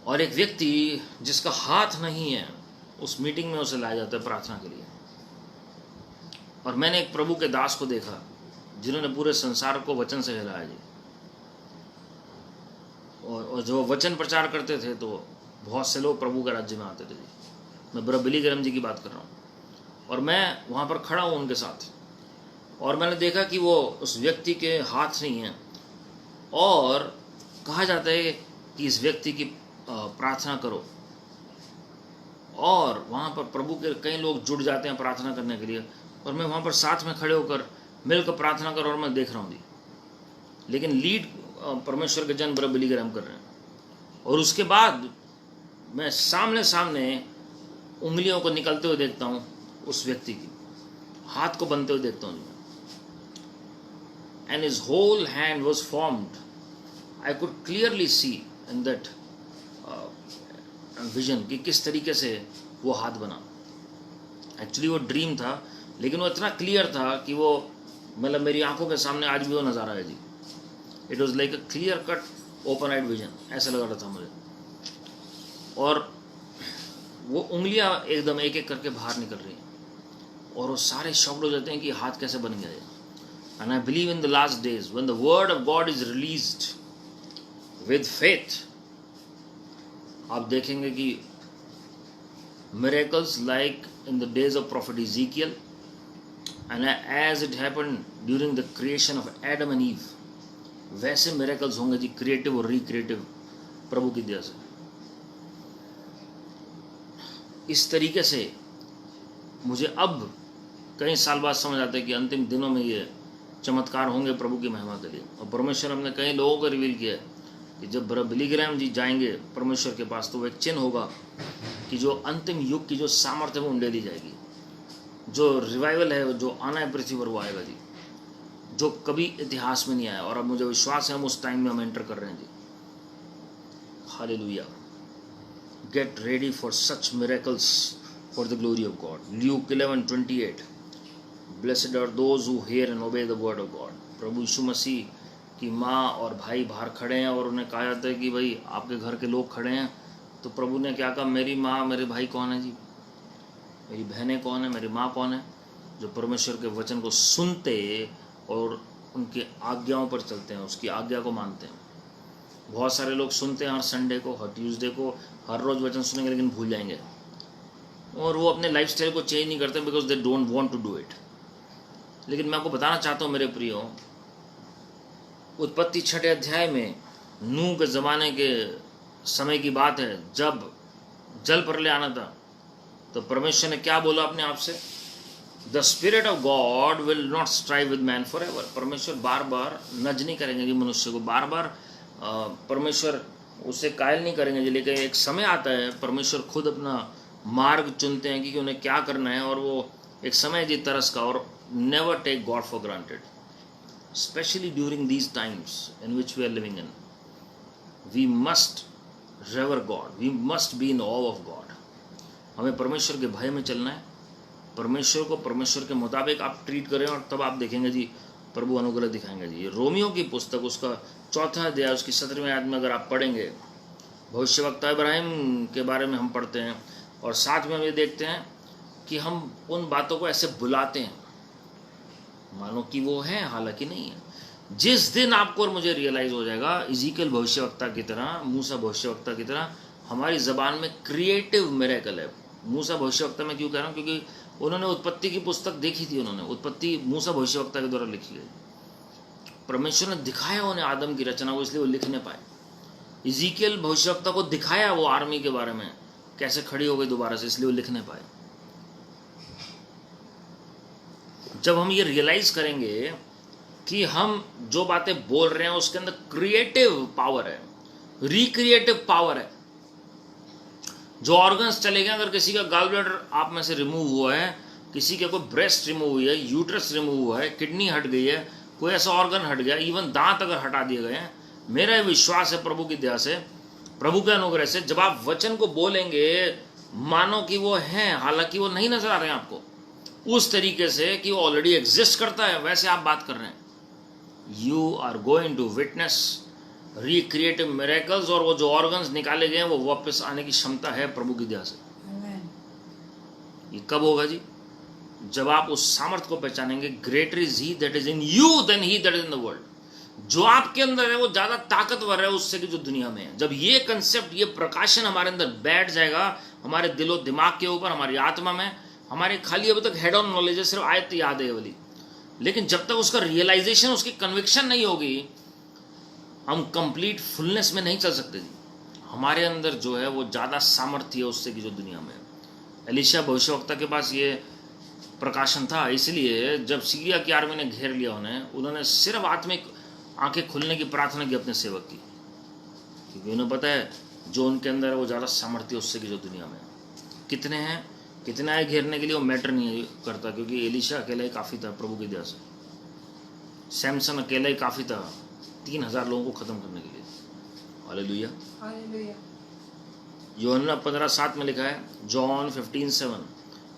और एक व्यक्ति जिसका हाथ नहीं है उस मीटिंग में उसे लाया जाता है प्रार्थना के लिए। और मैंने एक प्रभु के दास को देखा जिन्होंने पूरे संसार को वचन से हिलाया जी, और जो वचन प्रचार करते थे तो बहुत से लोग प्रभु के राज्य में आते थे जी। मैं ब्रदर बिली ग्रैहम जी की बात कर रहा हूँ, और मैं वहाँ पर खड़ा हूँ उनके साथ, और मैंने देखा कि वो उस व्यक्ति के हाथ नहीं हैं, और कहा जाता है कि इस व्यक्ति की प्रार्थना करो, और वहाँ पर प्रभु के कई लोग जुड़ जाते हैं प्रार्थना करने के लिए, और मैं वहाँ पर साथ में खड़े होकर मिलकर प्रार्थना कर, और मैं देख रहा हूँ जी। लेकिन लीड परमेश्वर के जन ब्रदर बिली ग्रैहम कर रहे हैं, और उसके बाद मैं सामने सामने उंगलियों को निकलते हुए देखता हूँ, उस व्यक्ति की हाथ को बनते हुए देखता हूँ, and his whole hand was formed. I could clearly see in that vision कि किस तरीके से वो हाथ बना। एक्चुअली वो ड्रीम था, लेकिन वो इतना क्लियर था कि वो मतलब मेरी आंखों के सामने आज भी वो नज़ारा है जी। It was like a clear cut open eyed vision, ऐसा लग रहा था मुझे। और वो उंगलियां एकदम एक एक करके बाहर निकल रही हैं, और वो सारे शॉक्ड हो जाते हैं कि हाथ कैसे बन गया है। And I believe in the last days, when the word of God is released with faith, आप देखेंगे कि miracles like in the days of prophet Ezekiel, and as it happened during the creation of Adam and Eve, वैसे miracles होंगे जी, creative और रिक्रिएटिव प्रभु की दया से। इस तरीके से मुझे अब कई साल बाद समझ आता है कि अंतिम दिनों में ये चमत्कार होंगे प्रभु की महिमा के लिए। और परमेश्वर हमने कई लोगों को रिवील किया है कि जब ब्रदर बिली ग्रैहम जी जाएंगे परमेश्वर के पास, तो वो एक चिन्ह होगा कि जो अंतिम युग की जो सामर्थ्य है वो उंडेली जाएगी, जो रिवाइवल है जो आना है पृथ्वी पर वो आएगा जी, जो कभी इतिहास में नहीं आया। और अब मुझे विश्वास है हम उस टाइम में हम एंटर कर रहे हैं जी। Hallelujah. Get ready for such miracles for the glory of God. Luke 11:28, Blessed are those who hear and obey the word of God। प्रभु यीशु मसीह की माँ और भाई बाहर खड़े हैं, और उन्हें कहा जाता है कि भाई आपके घर के लोग खड़े हैं, तो प्रभु ने क्या कहा? मेरी माँ मेरे भाई कौन है जी? मेरी बहनें कौन है? मेरी माँ कौन है? जो परमेश्वर के वचन को सुनते और उनकी आज्ञाओं पर चलते हैं, उसकी आज्ञा को मानते हैं। बहुत सारे लोग सुनते हैं हर संडे को, हर ट्यूसडे को, हर रोज़ वचन सुनेंगे, लेकिन भूल जाएंगे, और वो अपने लाइफस्टाइल को चेंज नहीं करते because they don't want to do it. लेकिन मैं आपको बताना चाहता हूँ मेरे प्रियो, उत्पत्ति 6 अध्याय में नूह के ज़माने के समय की बात है, जब जल प्रलय आना था, तो परमेश्वर ने क्या बोला अपने आप से? The spirit of God will not strive with man for ever. परमेश्वर बार बार नज नहीं करेंगे जी मनुष्य को, बार बार परमेश्वर उसे कायल नहीं करेंगे जी, लेकिन एक समय आता है परमेश्वर खुद अपना मार्ग चुनते हैं कि उन्हें क्या करना है, और वो एक समय जी तरस का, और never take God for granted, specially during these times in which we are living in. We must revere God, we must be in awe of God. हमें परमेश्वर के भय में चलना है, परमेश्वर को परमेश्वर के मुताबिक आप ट्रीट करें, और तब आप देखेंगे जी प्रभु अनुग्रह दिखाएंगे जी. ये रोमियो की पुस्तक उसका 4वां अध्याय उसकी 17वें आयत में अगर आप पढ़ेंगे, भविष्यवक्ता इब्राहिम के बारे में हम पढ़ते हैं, और साथ में हम ये देखते हैं कि हम उन बातों को ऐसे बुलाते हैं मानो कि वो है, हालांकि नहीं है. जिस दिन आपको और मुझे रियलाइज हो जाएगा, इज़ीकियल भविष्यवक्ता की तरह, मूसा भविष्यवक्ता की तरह, हमारी ज़बान में क्रिएटिव मिरेकल है. मूसा भविष्यवक्ता में क्यों कह रहा हूँ? क्योंकि उन्होंने उत्पत्ति की पुस्तक देखी थी, उन्होंने उत्पत्ति मूसा भविष्यवक्ता के द्वारा लिखी गई. परमेश्वर ने दिखाया उन्हें आदम की रचना को, इसलिए वो लिखने पाए. इज़ीकियल भविष्यवक्ता को दिखाया वो आर्मी के बारे में कैसे खड़ी हो गई दोबारा से, इसलिए वो लिखने पाए. जब हम ये रियलाइज करेंगे कि हम जो बातें बोल रहे हैं उसके अंदर क्रिएटिव पावर है, रिक्रिएटिव पावर है. जो ऑर्गन्स चले गए, अगर किसी का गॉल ब्लैडर आप में से रिमूव हुआ है, किसी के कोई ब्रेस्ट रिमूव हुई है, यूट्रस रिमूव हुआ है, किडनी हट गई है, कोई ऐसा ऑर्गन हट गया, इवन दांत अगर हटा दिए गए हैं, मेरा विश्वास है प्रभु की दया से, प्रभु के अनुग्रह से, जब आप वचन को बोलेंगे मानो कि वो हैं, हालांकि वो नहीं नजर आ रहे हैं आपको, उस तरीके से कि वो ऑलरेडी एग्जिस्ट करता है, वैसे आप बात कर रहे हैं. You are going to witness recreative miracles, और वो जो ऑर्गन्स निकाले गए हैं वो वापस आने की क्षमता है प्रभु की दया से. ये कब होगा जी? जब आप उस सामर्थ्य को पहचानेंगे. Greater is he that is in you than he that is in the world. जो आपके अंदर है वो ज्यादा ताकतवर है उससे कि जो दुनिया में है. जब ये कंसेप्ट, ये प्रकाशन हमारे अंदर बैठ जाएगा, हमारे दिलो दिमाग के ऊपर, हमारी आत्मा में, हमारे खाली अभी तक हेड ऑन नॉलेज है, सिर्फ आयत याद है वाली, लेकिन जब तक उसका रियलाइजेशन, उसकी कन्विक्शन नहीं होगी, हम कंप्लीट फुलनेस में नहीं चल सकते जी. हमारे अंदर जो है वो ज़्यादा सामर्थ्य है उससे कि जो दुनिया में है. एलीशा भविष्यवक्ता के पास ये प्रकाशन था, इसलिए जब सीरिया की आर्मी ने घेर लिया उन्होंने सिर्फ आत्मिक आंखें खुलने की प्रार्थना की अपने सेवक की, क्योंकि उन्हें पता है जो उनके अंदर है वो ज़्यादा सामर्थ्य उससे कि जो दुनिया में. कितने हैं, कितना है घेरने के लिए वो मैटर नहीं करता, क्योंकि एलीशा अकेला ही काफ़ी था प्रभु की दया से. सैमसन अकेला ही काफ़ी था 3000 लोगों को ख़त्म करने के लिए. हालेलुया. यूहन्ना 15:7 में लिखा है, John 15:7,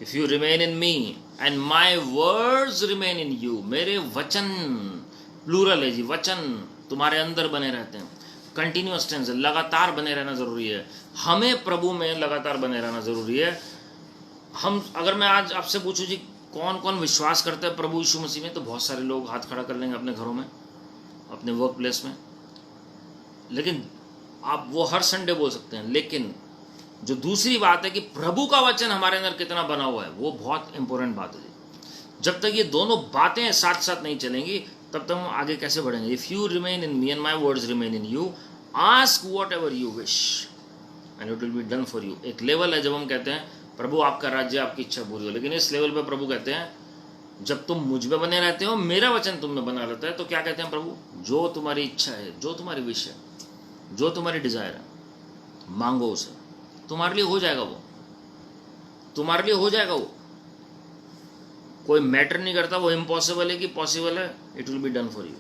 if you remain in me and my words remain in you. मेरे वचन, प्लूरल है जी, वचन तुम्हारे अंदर बने रहते हैं. कंटिन्यूअस टेंस, लगातार बने रहना ज़रूरी है. हमें प्रभु में लगातार बने रहना ज़रूरी है. हम, अगर मैं आज आपसे पूछूं जी कौन कौन विश्वास करता है प्रभु यीशु मसीह में, तो बहुत सारे लोग हाथ खड़ा कर लेंगे अपने घरों में, अपने वर्क प्लेस में. लेकिन आप वो हर संडे बोल सकते हैं. लेकिन जो दूसरी बात है कि प्रभु का वचन हमारे अंदर कितना बना हुआ है, वो बहुत इंपॉर्टेंट बात है. जब तक ये दोनों बातें साथ साथ नहीं चलेंगी तब तक हम आगे कैसे बढ़ेंगे. If you remain in me and my words remain in you, ask what ever you wish and it will be done for you. एक लेवल है जब हम कहते हैं प्रभु आपका राज्य, आपकी इच्छा पूरी हो. लेकिन इस लेवल पे प्रभु कहते हैं जब तुम मुझ में बने रहते हो, मेरा वचन तुम में बना रहता है, तो क्या कहते हैं प्रभु, जो तुम्हारी इच्छा है, जो तुम्हारी विश है, जो तुम्हारी डिजायर है, मांगो उसे, तुम्हारे लिए हो जाएगा. वो तुम्हारे लिए हो जाएगा. वो कोई मैटर नहीं करता, वो इम्पॉसिबल है कि पॉसिबल है, it will be done for you.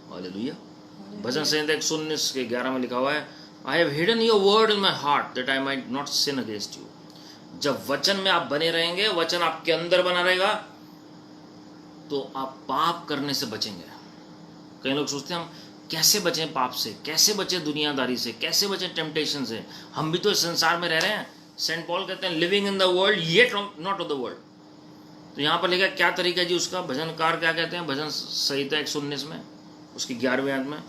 Hallelujah. भजन संहिता 119:11 में लिखा हुआ है, I have hidden your word in my heart that I might not sin against you. जब वचन में आप बने रहेंगे, वचन आपके अंदर बना रहेगा, तो आप पाप करने से बचेंगे. कई लोग सोचते हैं हम कैसे बचें पाप से, कैसे बचें दुनियादारी से, कैसे बचें टेम्पटेशन से. हम भी तो इस संसार में रह रहे हैं. सेंट पॉल कहते हैं living in the world yet not of the world. तो यहाँ पर लिखा क्या तरीका है जी उसका. भजनकार क्या कहते हैं, भजन संहिता 119 में उसकी 11वीं आयत में,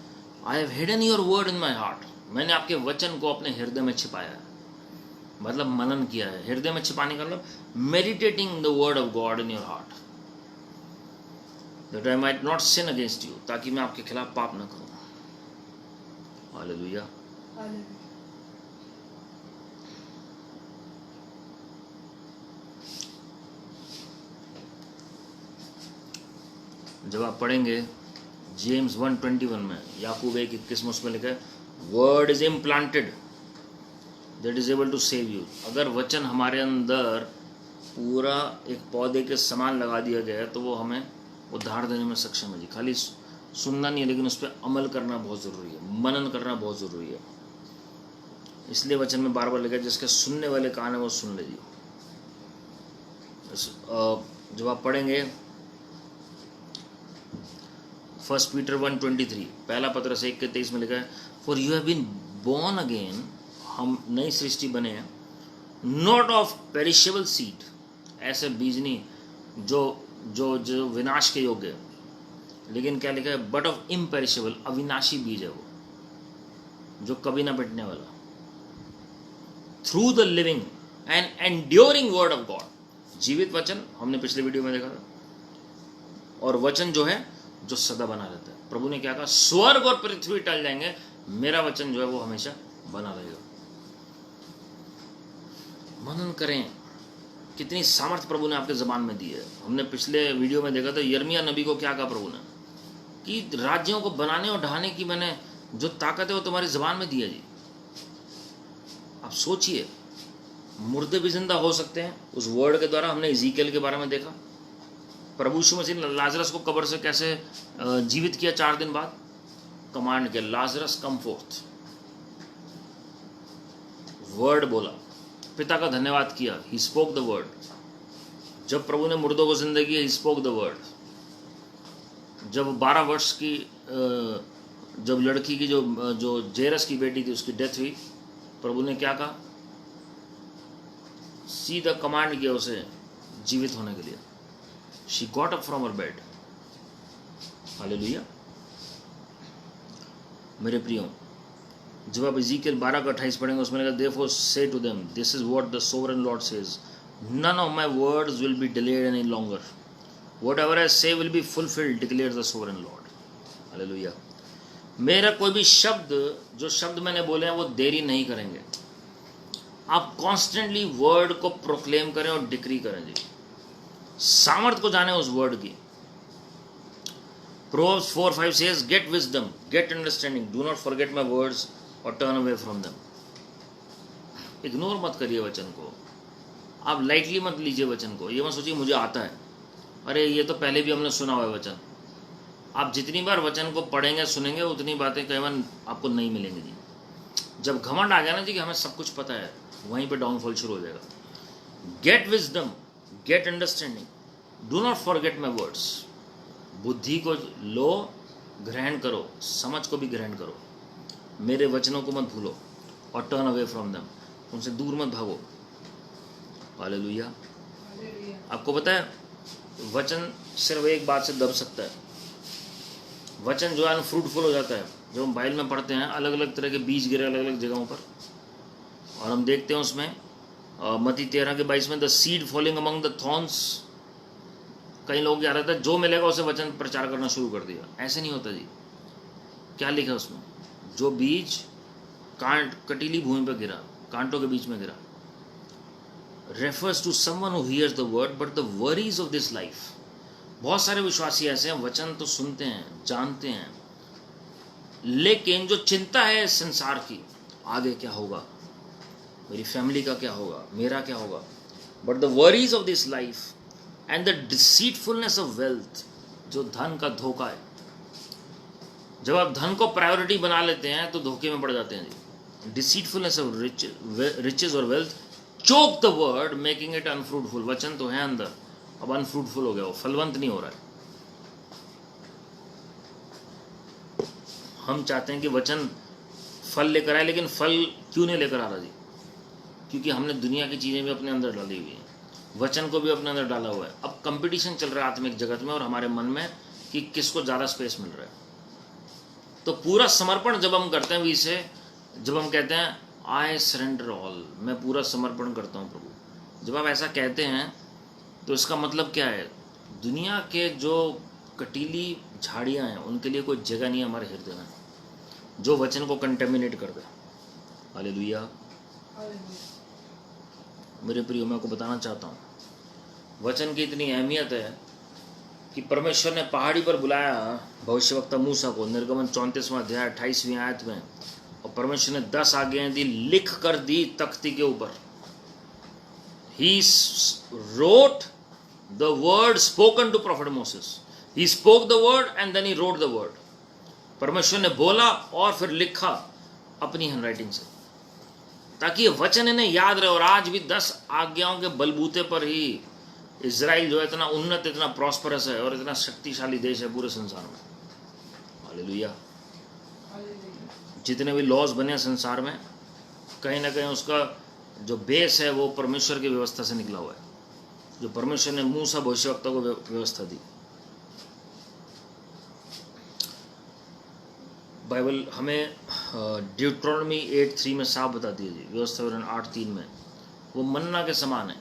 आई have hidden your word in my heart. मैंने आपके वचन को अपने हृदय में छिपाया है, मतलब मनन किया है. हृदय में छिपाने का मतलब meditating the word of God in your heart that I might not sin against you, ताकि मैं आपके खिलाफ पाप न करूं. हालेलुया. जब आप पढ़ेंगे जेम्स 1:21 में, याकूब 1:21 में उसमें लिखा है, word is implanted that is able to save you. अगर वचन हमारे अंदर पूरा एक पौधे के समान लगा दिया गया है तो वो हमें उद्धार देने में सक्षम है जी। खाली सुनना नहीं है, लेकिन उस पर अमल करना बहुत ज़रूरी है, मनन करना बहुत ज़रूरी है। इसलिए वचन में बार बार लिखा है जिसके सुनने वाले कान है वो सुन लीजिए। जब आप पढ़ेंगे 1 पीटर 1:23, पहला पत्रस 1:23 में लिखा है, for you have been born again, हम नई सृष्टि बने हैं, नॉट ऑफ पेरिशेबल सीड, ऐसे बीज नहीं जो जो जो विनाश के योग्य है, लेकिन क्या लिखा है, बट ऑफ इम्पेरिशेबल, अविनाशी बीज है वो, जो कभी ना मिटने वाला, through the living and enduring word of God, जीवित वचन, हमने पिछले वीडियो में देखा था, और वचन जो है जो सदा बना रहता है। प्रभु ने क्या कहा, स्वर्ग और पृथ्वी टल जाएंगे, मेरा वचन जो है वो हमेशा बना रहेगा। मनन करें, कितनी सामर्थ्य प्रभु ने आपके ज़बान में दी है। हमने पिछले वीडियो में देखा था यिर्मयाह नबी को क्या कहा प्रभु ने, कि राज्यों को बनाने और ढाने की मैंने जो ताकत है वो तुम्हारी ज़बान में दी है जी। आप सोचिए, मुर्दे भी जिंदा हो सकते हैं उस वर्ड के द्वारा। हमने इज़ीकियल के बारे में देखा, प्रभु यीशु मसीह ने लाजरस को कब्र से कैसे जीवित किया 4 दिन बाद, कमांड किया, लाजरस कम फोर्थ, वर्ड बोला, पिता का धन्यवाद किया, ही स्पोक द वर्ड। जब प्रभु ने मुर्दों को जिंदगी की, ही स्पोक द वर्ड। जब 12 वर्ष की जब लड़की की जो जेरस की बेटी थी उसकी डेथ हुई, प्रभु ने क्या कहा, सीधा कमांड किया उसे जीवित होने के लिए। She got up from her bed. Hallelujah. मेरे प्रियो, जब आप इज़ीकियल 12:28 पढ़ेंगे उसमें लिखा, therefore say to them, this is what the sovereign Lord says, none of my words will be delayed any longer, whatever I say will be fulfilled, declares the sovereign Lord. Hallelujah. मेरा कोई भी शब्द, जो शब्द मैंने बोले हैं वो देरी नहीं करेंगे। आप कॉन्स्टेंटली वर्ड को प्रोक्लेम करें और डिक्री करें जी, सामर्थ को जाने उस वर्ड की। Proverbs 4:5 says, get wisdom, get understanding, do not forget my words or turn away from them. Ignore मत करिए वचन को, आप लाइटली मत लीजिए वचन को। ये मत सोचिए मुझे आता है, अरे ये तो पहले भी हमने सुना हुआ है वचन। आप जितनी बार वचन को पढ़ेंगे सुनेंगे उतनी बातें केवल आपको नहीं मिलेंगी जी। जब घमंड आ गया ना जी कि हमें सब कुछ पता है, वहीं पे डाउनफॉल शुरू हो जाएगा। Get wisdom, get understanding, do not forget my words. बुद्धि को लो, ग्रहण करो, समझ को भी ग्रहण करो, मेरे वचनों को मत भूलो, और टर्न अवे फ्रॉम देम, उनसे दूर मत भागो। हालेलुया। आपको पता है वचन सिर्फ एक बात से दब सकता है। वचन जो है फ्रूटफुल हो जाता है। जब हम बाइबल में पढ़ते हैं, अलग अलग तरह के बीज गिरे अलग अलग जगहों पर, और हम देखते हैं उसमें मत्ती 13:22 में, the seed falling among the thorns. कई लोग क्या रहता है, जो मिलेगा उसे वचन प्रचार करना शुरू कर दिया। ऐसे नहीं होता जी। क्या लिखा है उसमें, जो बीज कटीली भूमि पर गिरा, कांटों के बीच में गिरा, refers to someone who hears the word but the worries of this life. बहुत सारे विश्वासी ऐसे हैं, वचन तो सुनते हैं, जानते हैं, लेकिन जो चिंता है संसार की, आगे क्या होगा, मेरी फैमिली का क्या होगा, मेरा क्या होगा, but the worries of this life and the deceitfulness of wealth, जो धन का धोखा है। जब आप धन को प्रायोरिटी बना लेते हैं तो धोखे में पड़ जाते हैं जी। डिसीटफुलनेस ऑफ रिचेस और wealth choke the word making it unfruitful. वचन तो है अंदर, अब अनफ्रूटफुल हो गया, वो फलवंत नहीं हो रहा है। हम चाहते हैं कि वचन फल लेकर आए, लेकिन फल क्यों नहीं लेकर आ रहा जी? क्योंकि हमने दुनिया की चीज़ें भी अपने अंदर डाली हुई हैं, वचन को भी अपने अंदर डाला हुआ है। अब कंपटीशन चल रहा है आत्मिक जगत में और हमारे मन में कि किसको ज़्यादा स्पेस मिल रहा है। तो पूरा समर्पण जब हम करते हैं, वी से जब हम कहते हैं आई सरेंडर ऑल, मैं पूरा समर्पण करता हूँ प्रभु, जब आप ऐसा कहते हैं तो इसका मतलब क्या है, दुनिया के जो कटीली झाड़ियाँ हैं उनके लिए कोई जगह नहीं है हमारे हृदय में, जो वचन को कंटेमिनेट कर दे। हालेलुया। मेरे प्रियो, मैं आपको बताना चाहता हूँ, वचन की इतनी अहमियत है कि परमेश्वर ने पहाड़ी पर बुलाया भविष्यवक्ता मूसा को, निर्गमन 34वां अध्याय 28वीं आयत में, और परमेश्वर ने 10 आज्ञाएं दी, लिख कर दी तख्ती के ऊपर। He wrote the word spoken to prophet Moses. He spoke the word and then he wrote the word. परमेश्वर ने बोला और फिर लिखा अपनी हैंडराइटिंग से, ताकि ये वचन इन्हें याद रहे। और आज भी 10 आज्ञाओं के बलबूते पर ही इजराइल जो है इतना उन्नत, इतना प्रॉस्परस है और इतना शक्तिशाली देश है पूरे संसार में। हालेलुया। जितने भी लॉज बने संसार में, कहीं ना कहीं उसका जो बेस है वो परमेश्वर की व्यवस्था से निकला हुआ है, जो परमेश्वर ने मूसा भविष्यवक्ता को व्यवस्था दी। बाइबल हमें ड्यूट्रोनॉमी 8:3 में साफ बताती है जी, व्यवस्था विवरण 8:3 में, वो मन्ना के समान है।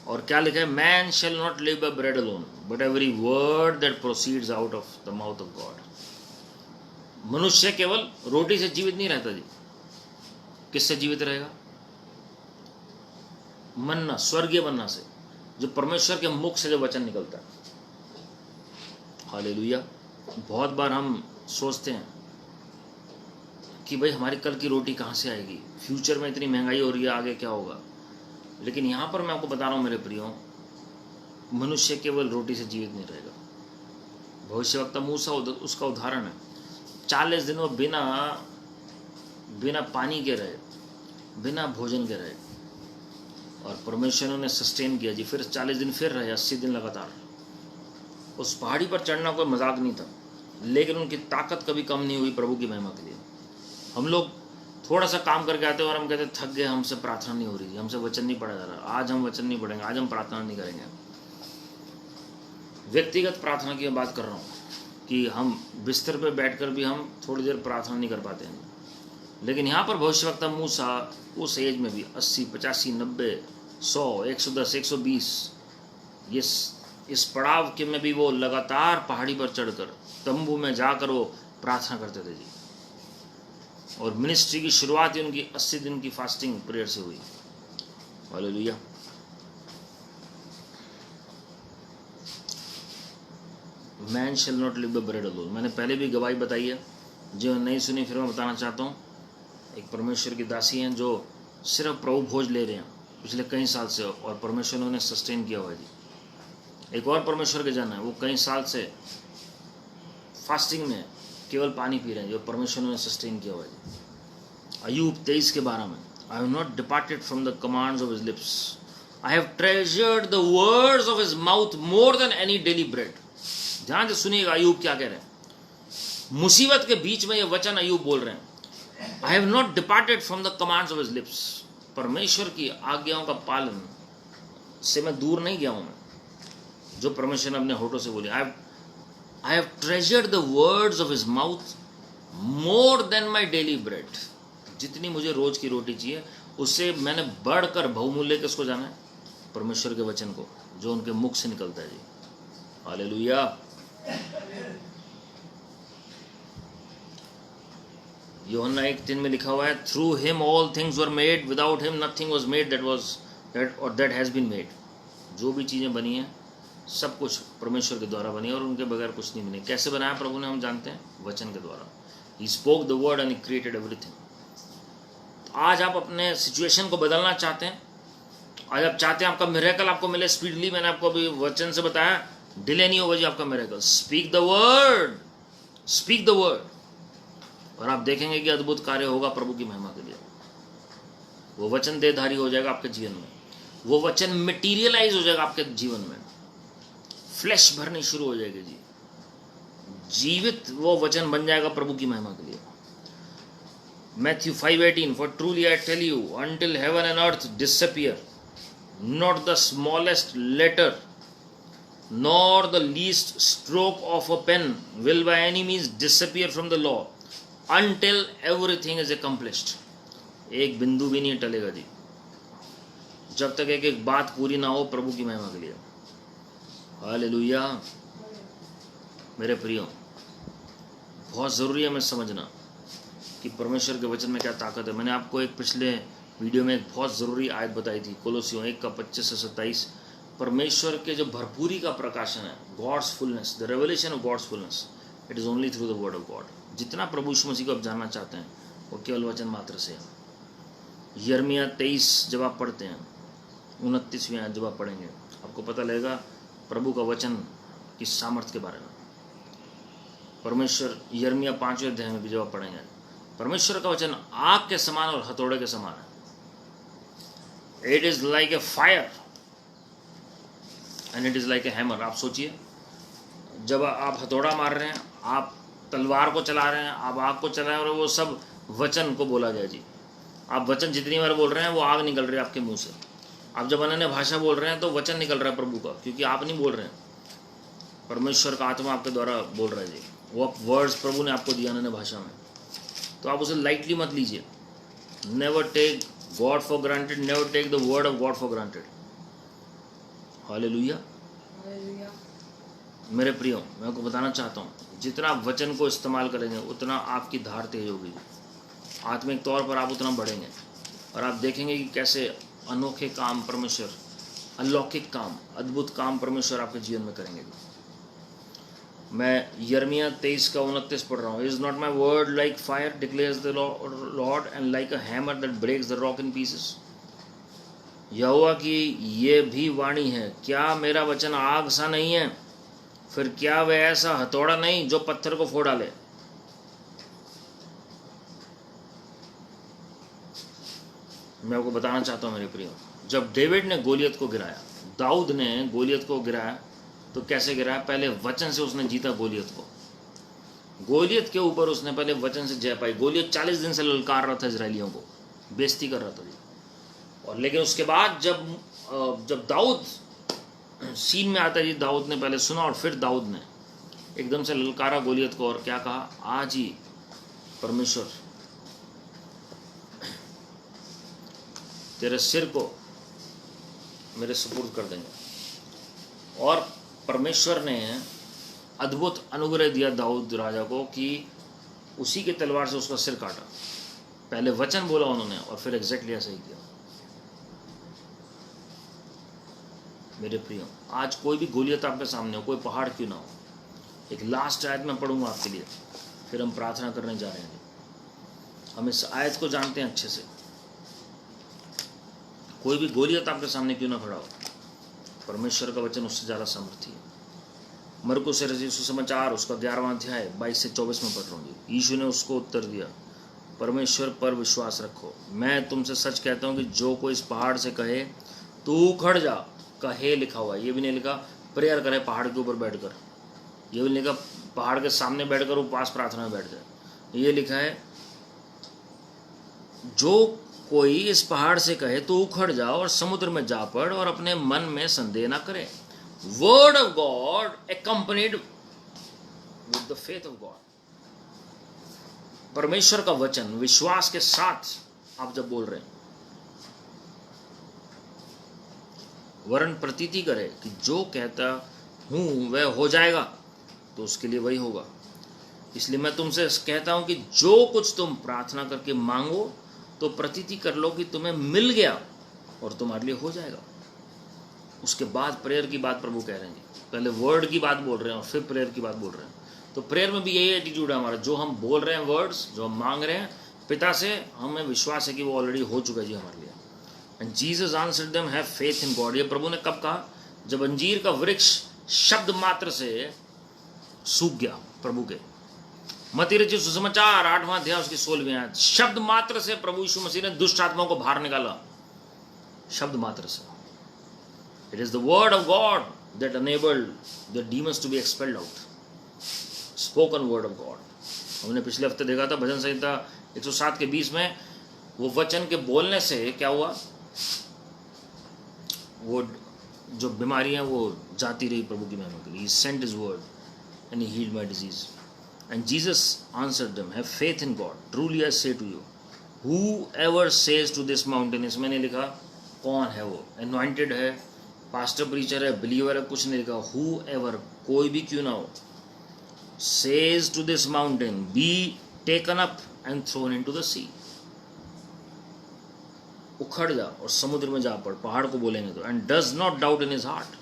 और क्या लिखा है? Man shall not live by bread alone but every word that proceeds out of the mouth of God. मनुष्य केवल रोटी से जीवित नहीं रहता जी। किससे जीवित रहेगा? मन्ना, स्वर्गीय मन्ना से, जो परमेश्वर के मुख से जो वचन निकलता है। हालेलुया। बहुत बार हम सोचते हैं कि भाई हमारी कल की रोटी कहाँ से आएगी, फ्यूचर में इतनी महंगाई हो रही है, आगे क्या होगा। लेकिन यहाँ पर मैं आपको बता रहा हूँ मेरे प्रियो, मनुष्य केवल रोटी से जीवित नहीं रहेगा। भविष्यवक्ता मूसा उसका उदाहरण है। 40 दिन वो बिना पानी के रहे, बिना भोजन के रहे, और परमेश्वर ने सस्टेन किया जी। फिर 40 दिन फिर रहे, 80 दिन लगातार। उस पहाड़ी पर चढ़ना कोई मजाक नहीं था, लेकिन उनकी ताकत कभी कम नहीं हुई प्रभु की महिमा के लिए। हम लोग थोड़ा सा काम करके आते हैं और हम कहते हैं थक गए, हमसे प्रार्थना नहीं हो रही, हमसे वचन नहीं पढ़ा जा रहा, आज हम वचन नहीं पढ़ेंगे, आज हम प्रार्थना नहीं करेंगे। व्यक्तिगत प्रार्थना की मैं बात कर रहा हूँ कि हम बिस्तर पे बैठकर भी हम थोड़ी देर प्रार्थना नहीं कर पाते हैं। लेकिन यहाँ पर भविष्यवक्ता मूसा उस एज में भी 80, 85, 90, 100, 110, 120 इस पड़ाव के में भी वो लगातार पहाड़ी पर चढ़कर तंबू में जाकर वो प्रार्थना करते थे जी। और मिनिस्ट्री की शुरुआत ही उनकी 80 दिन की फास्टिंग प्रेयर से हुई। Hallelujah. Man shall not live by bread alone. मैंने पहले भी गवाही बताई है, जो नहीं सुनी फिर मैं बताना चाहता हूँ। एक परमेश्वर की दासी हैं जो सिर्फ प्रभु भोज ले रहे हैं पिछले कई साल से, और परमेश्वर ने उन्हें सस्टेन किया हुआ है जी। एक और परमेश्वर के जन है, वो कई साल से फास्टिंग में केवल पानी पी रहे हैं, जो परमेश्वर ने सस्टेन किया हुआ है। अय्यूब 23 के 12 में, I have not departed from the commands of his lips, I have treasured the words of his mouth more than any daily bread. ध्यान से सुनिएगा अय्यूब क्या कह रहे हैं। मुसीबत के बीच में ये वचन अय्यूब बोल रहे हैं, I have not departed from the commands of his lips. परमेश्वर की आज्ञाओं का पालन से मैं दूर नहीं गया हूं मैं, जो परमेश्वर ने अपने होठों से बोली। I have treasured the words of his mouth more than my daily bread. जितनी मुझे रोज की रोटी चाहिए, उससे मैंने बढ़कर बहुमूल्य किसको जाना है? परमेश्वर के वचन को, जो उनके मुख से निकलता है जी। हालेलुया। यूहन्ना 1:3 में लिखा हुआ है, through him all things were made, without him nothing was made that has been made. जो भी चीजें बनी हैं सब कुछ परमेश्वर के द्वारा बनी और उनके बगैर कुछ नहीं बनी। कैसे बनाया प्रभु ने? हम जानते हैं, वचन के द्वारा। He spoke the word and he created everything. तो आज आप अपने सिचुएशन को बदलना चाहते हैं, आज आप चाहते हैं आपका मिरेकल आपको मिले स्पीडली। मैंने आपको अभी वचन से बताया, डिले नहीं होगा जी आपका miracle. Speak the word, speak the word, और आप देखेंगे कि अद्भुत कार्य होगा प्रभु की महिमा के लिए। वो वचन देहधारी हो जाएगा आपके जीवन में, वो वचन मटीरियलाइज हो जाएगा आपके जीवन में, फ्लैश भरनी शुरू हो जाएगी जी, जीवित वो वचन बन जाएगा प्रभु की महिमा के लिए। Matthew 5:18, for truly I tell you, until heaven and earth disappear, not the smallest letter nor the least stroke of a pen will by any means disappear from the law until everything is accomplished. एक बिंदु भी नहीं टलेगा जी, जब तक एक एक बात पूरी ना हो प्रभु की महिमा के लिए। हालेलुया। मेरे प्रियो, बहुत ज़रूरी है हमें समझना कि परमेश्वर के वचन में क्या ताकत है। मैंने आपको एक पिछले वीडियो में एक बहुत ज़रूरी आयत बताई थी, कोलोसियों 1:25 से 27। परमेश्वर के जो भरपूरी का प्रकाशन है, God's fullness, the revelation of God's fullness, it is only through the word of God. जितना प्रभु यीशु मसीह को आप जानना चाहते हैं, वो केवल वचन मात्र से है। यिर्मयाह 23 जब आप पढ़ते हैं, 29वीं आयत जब आप पढ़ेंगे, आपको पता लगेगा प्रभु का वचन की सामर्थ्य के बारे में। परमेश्वर यिर्मयाह 5वें अध्याय में भी जब आप पढ़ेंगे, परमेश्वर का वचन आग के समान और हथौड़े के समान है। It is like a fire and it is like a hammer. आप सोचिए, जब आप हथौड़ा मार रहे हैं, आप तलवार को चला रहे हैं, आप आग को चला रहे हैं, और वो सब वचन को बोला गया जी। आप वचन जितनी बार बोल रहे हैं वो आग निकल रही है आपके मुंह से। आप जब अन्य भाषा बोल रहे हैं तो वचन निकल रहा है प्रभु का, क्योंकि आप नहीं बोल रहे हैं, परमेश्वर का आत्मा आपके द्वारा बोल रहा है जी। वो वर्ड्स प्रभु ने आपको दिया अन्य भाषा में, तो आप उसे लाइटली मत लीजिए। Never take God for granted, never take the word of God for granted. Hallelujah. मेरे प्रियो, मैं आपको बताना चाहता हूँ, जितना आप वचन को इस्तेमाल करेंगे उतना आपकी धार तेज होगी, आत्मिक तौर पर आप उतना बढ़ेंगे, और आप देखेंगे कि कैसे अनोखे काम परमेश्वर, अलौकिक काम, अद्भुत काम परमेश्वर आपके जीवन में करेंगे। मैं यिर्मयाह 23 का 29 पढ़ रहा हूँ। Is not my word like fire declares the Lord and like a hammer that breaks the rock in pieces. यहोवा की ये भी वाणी है, क्या मेरा वचन आग सा नहीं है, फिर क्या वह ऐसा हथौड़ा नहीं जो पत्थर को फोड़ डाले। मैं आपको बताना चाहता हूँ मेरे प्रियो, जब डेविड ने गोलियत को गिराया, दाऊद ने गोलियत को गिराया, तो कैसे गिराया? पहले वचन से उसने जीता गोलियत को। गोलियत के ऊपर उसने पहले वचन से जय पाई। गोलियत 40 दिन से ललकार रहा था इजरायलियों को, बेइज्जती कर रहा था जी। और लेकिन उसके बाद जब दाऊद सीन में आता है जी, दाऊद ने पहले सुना और फिर दाऊद ने एकदम से ललकारा गोलियत को, और क्या कहा? आज ही परमेश्वर तेरे सिर को मेरे सुपुर्द कर देंगे। और परमेश्वर ने अद्भुत अनुग्रह दिया दाऊद राजा को कि उसी के तलवार से उसका सिर काटा। पहले वचन बोला उन्होंने और फिर एग्जैक्टली ऐसा ही किया। मेरे प्रियो, आज कोई भी गोलियत आपके सामने हो, कोई पहाड़ क्यों ना हो, एक लास्ट आयत में पढ़ूंगा आपके लिए, फिर हम प्रार्थना करने जा रहे हैं। हम इस आयत को जानते हैं अच्छे से। कोई भी गोलियत आपके सामने क्यों ना खड़ा हो, परमेश्वर का वचन उससे ज़्यादा सामर्थी है। मरकुस से रचित सुसमाचार उसका 11वां अध्याय 22 से 24 में पढ़ रहा हूँ। यीशु ने उसको उत्तर दिया, परमेश्वर पर विश्वास रखो। मैं तुमसे सच कहता हूँ कि जो कोई इस पहाड़ से कहे तू उखड़ जा, कहे लिखा हुआ है। ये भी नहीं लिखा प्रेयर करे पहाड़ के ऊपर बैठकर, ये भी नहीं लिखा पहाड़ के सामने बैठकर उपवास प्रार्थना में बैठ जाए। ये लिखा है जो कोई इस पहाड़ से कहे तो उखड़ जा और समुद्र में जा पड़ और अपने मन में संदेह ना करे। Word of God accompanied with the faith of God. परमेश्वर का वचन विश्वास के साथ आप जब बोल रहे हैं, वरन प्रतीति करे कि जो कहता हूं वह हो जाएगा, तो उसके लिए वही होगा। इसलिए मैं तुमसे कहता हूं कि जो कुछ तुम प्रार्थना करके मांगो तो प्रतीति कर लो कि तुम्हें मिल गया और तुम्हारे लिए हो जाएगा। उसके बाद प्रेयर की बात प्रभु कह रहे हैं। पहले वर्ड की बात बोल रहे हैं और फिर प्रेयर की बात बोल रहे हैं। तो प्रेयर में भी यही एटीट्यूड है हमारा, जो हम बोल रहे हैं वर्ड्स, जो हम मांग रहे हैं पिता से, हमें विश्वास है कि वो ऑलरेडी हो चुका है जी हमारे लिए। And Jesus answered them have faith in God. ये प्रभु ने कब कहा? जब अंजीर का वृक्ष शब्द मात्र से सूख गया प्रभु के। मत्ती रचित सुसमाचार 8वां अध्याय उसकी 16वीं आयत, शब्द मात्र से प्रभु यीशु मसीह ने दुष्ट आत्माओं को बाहर निकाला, शब्द मात्र से। It is the word of God that enabled the demons to be expelled out. Spoken word of God. हमने पिछले हफ्ते देखा था भजन संहिता 107 के 20 में, वो वचन के बोलने से क्या हुआ? वो जो बीमारी है वो जाती रही प्रभु की महिमा के लिए। He sent his word and he healed my disease. And Jesus answered them, have faith in God. Truly I say to you, whoever says to this mountain, इसमें नहीं लिखा कौन है वो, anointed है, पास्टर प्रीचर है, बिलीवर है, कुछ नहीं लिखा। whoever, कोई भी क्यों ना हो, says to this mountain, be taken up and thrown into the sea. उखड़ जा और समुद्र में जा पड़, पहाड़ को बोलेंगे तो। and does not doubt in his heart.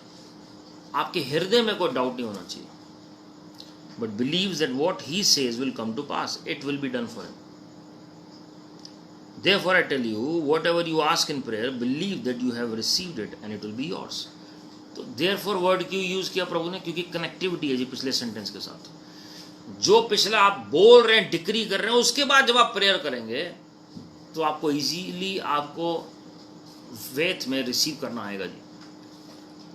आपके हृदय में कोई डाउट नहीं होना चाहिए, but believes that what he says will come to pass, it will be done for him. Therefore I tell you, whatever you ask in prayer, believe that you have received it and it will be yours. तो therefore word क्यों use किया प्रभु ने? क्योंकि connectivity है जी पिछले sentence के साथ। जो पिछला आप बोल रहे हैं, डिक्री कर रहे हैं, उसके बाद जब आप प्रेयर करेंगे तो आपको इजीली आपको फेथ में रिसीव करना आएगा जी।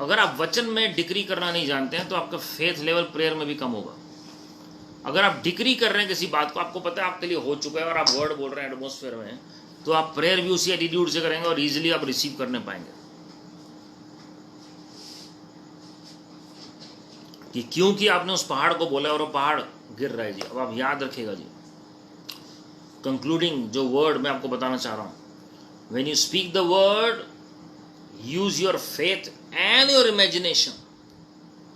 अगर आप वचन में डिक्री करना नहीं जानते हैं तो आपका फेथ लेवल प्रेयर में भी कम होगा। अगर आप डिक्री कर रहे हैं किसी बात को, आपको पता है आपके लिए हो चुका है और आप वर्ड बोल रहे हैं एटमोस्फेयर में, तो आप प्रेयर भी उसी एटीट्यूड से करेंगे और इजीली आप रिसीव करने पाएंगे। कि क्योंकि आपने उस पहाड़ को बोला और वो पहाड़ गिर रहा है जी। अब आप याद रखिएगा जी, कंक्लूडिंग जो वर्ड मैं आपको बताना चाह रहा हूं, when you speak the word use your faith and your imagination.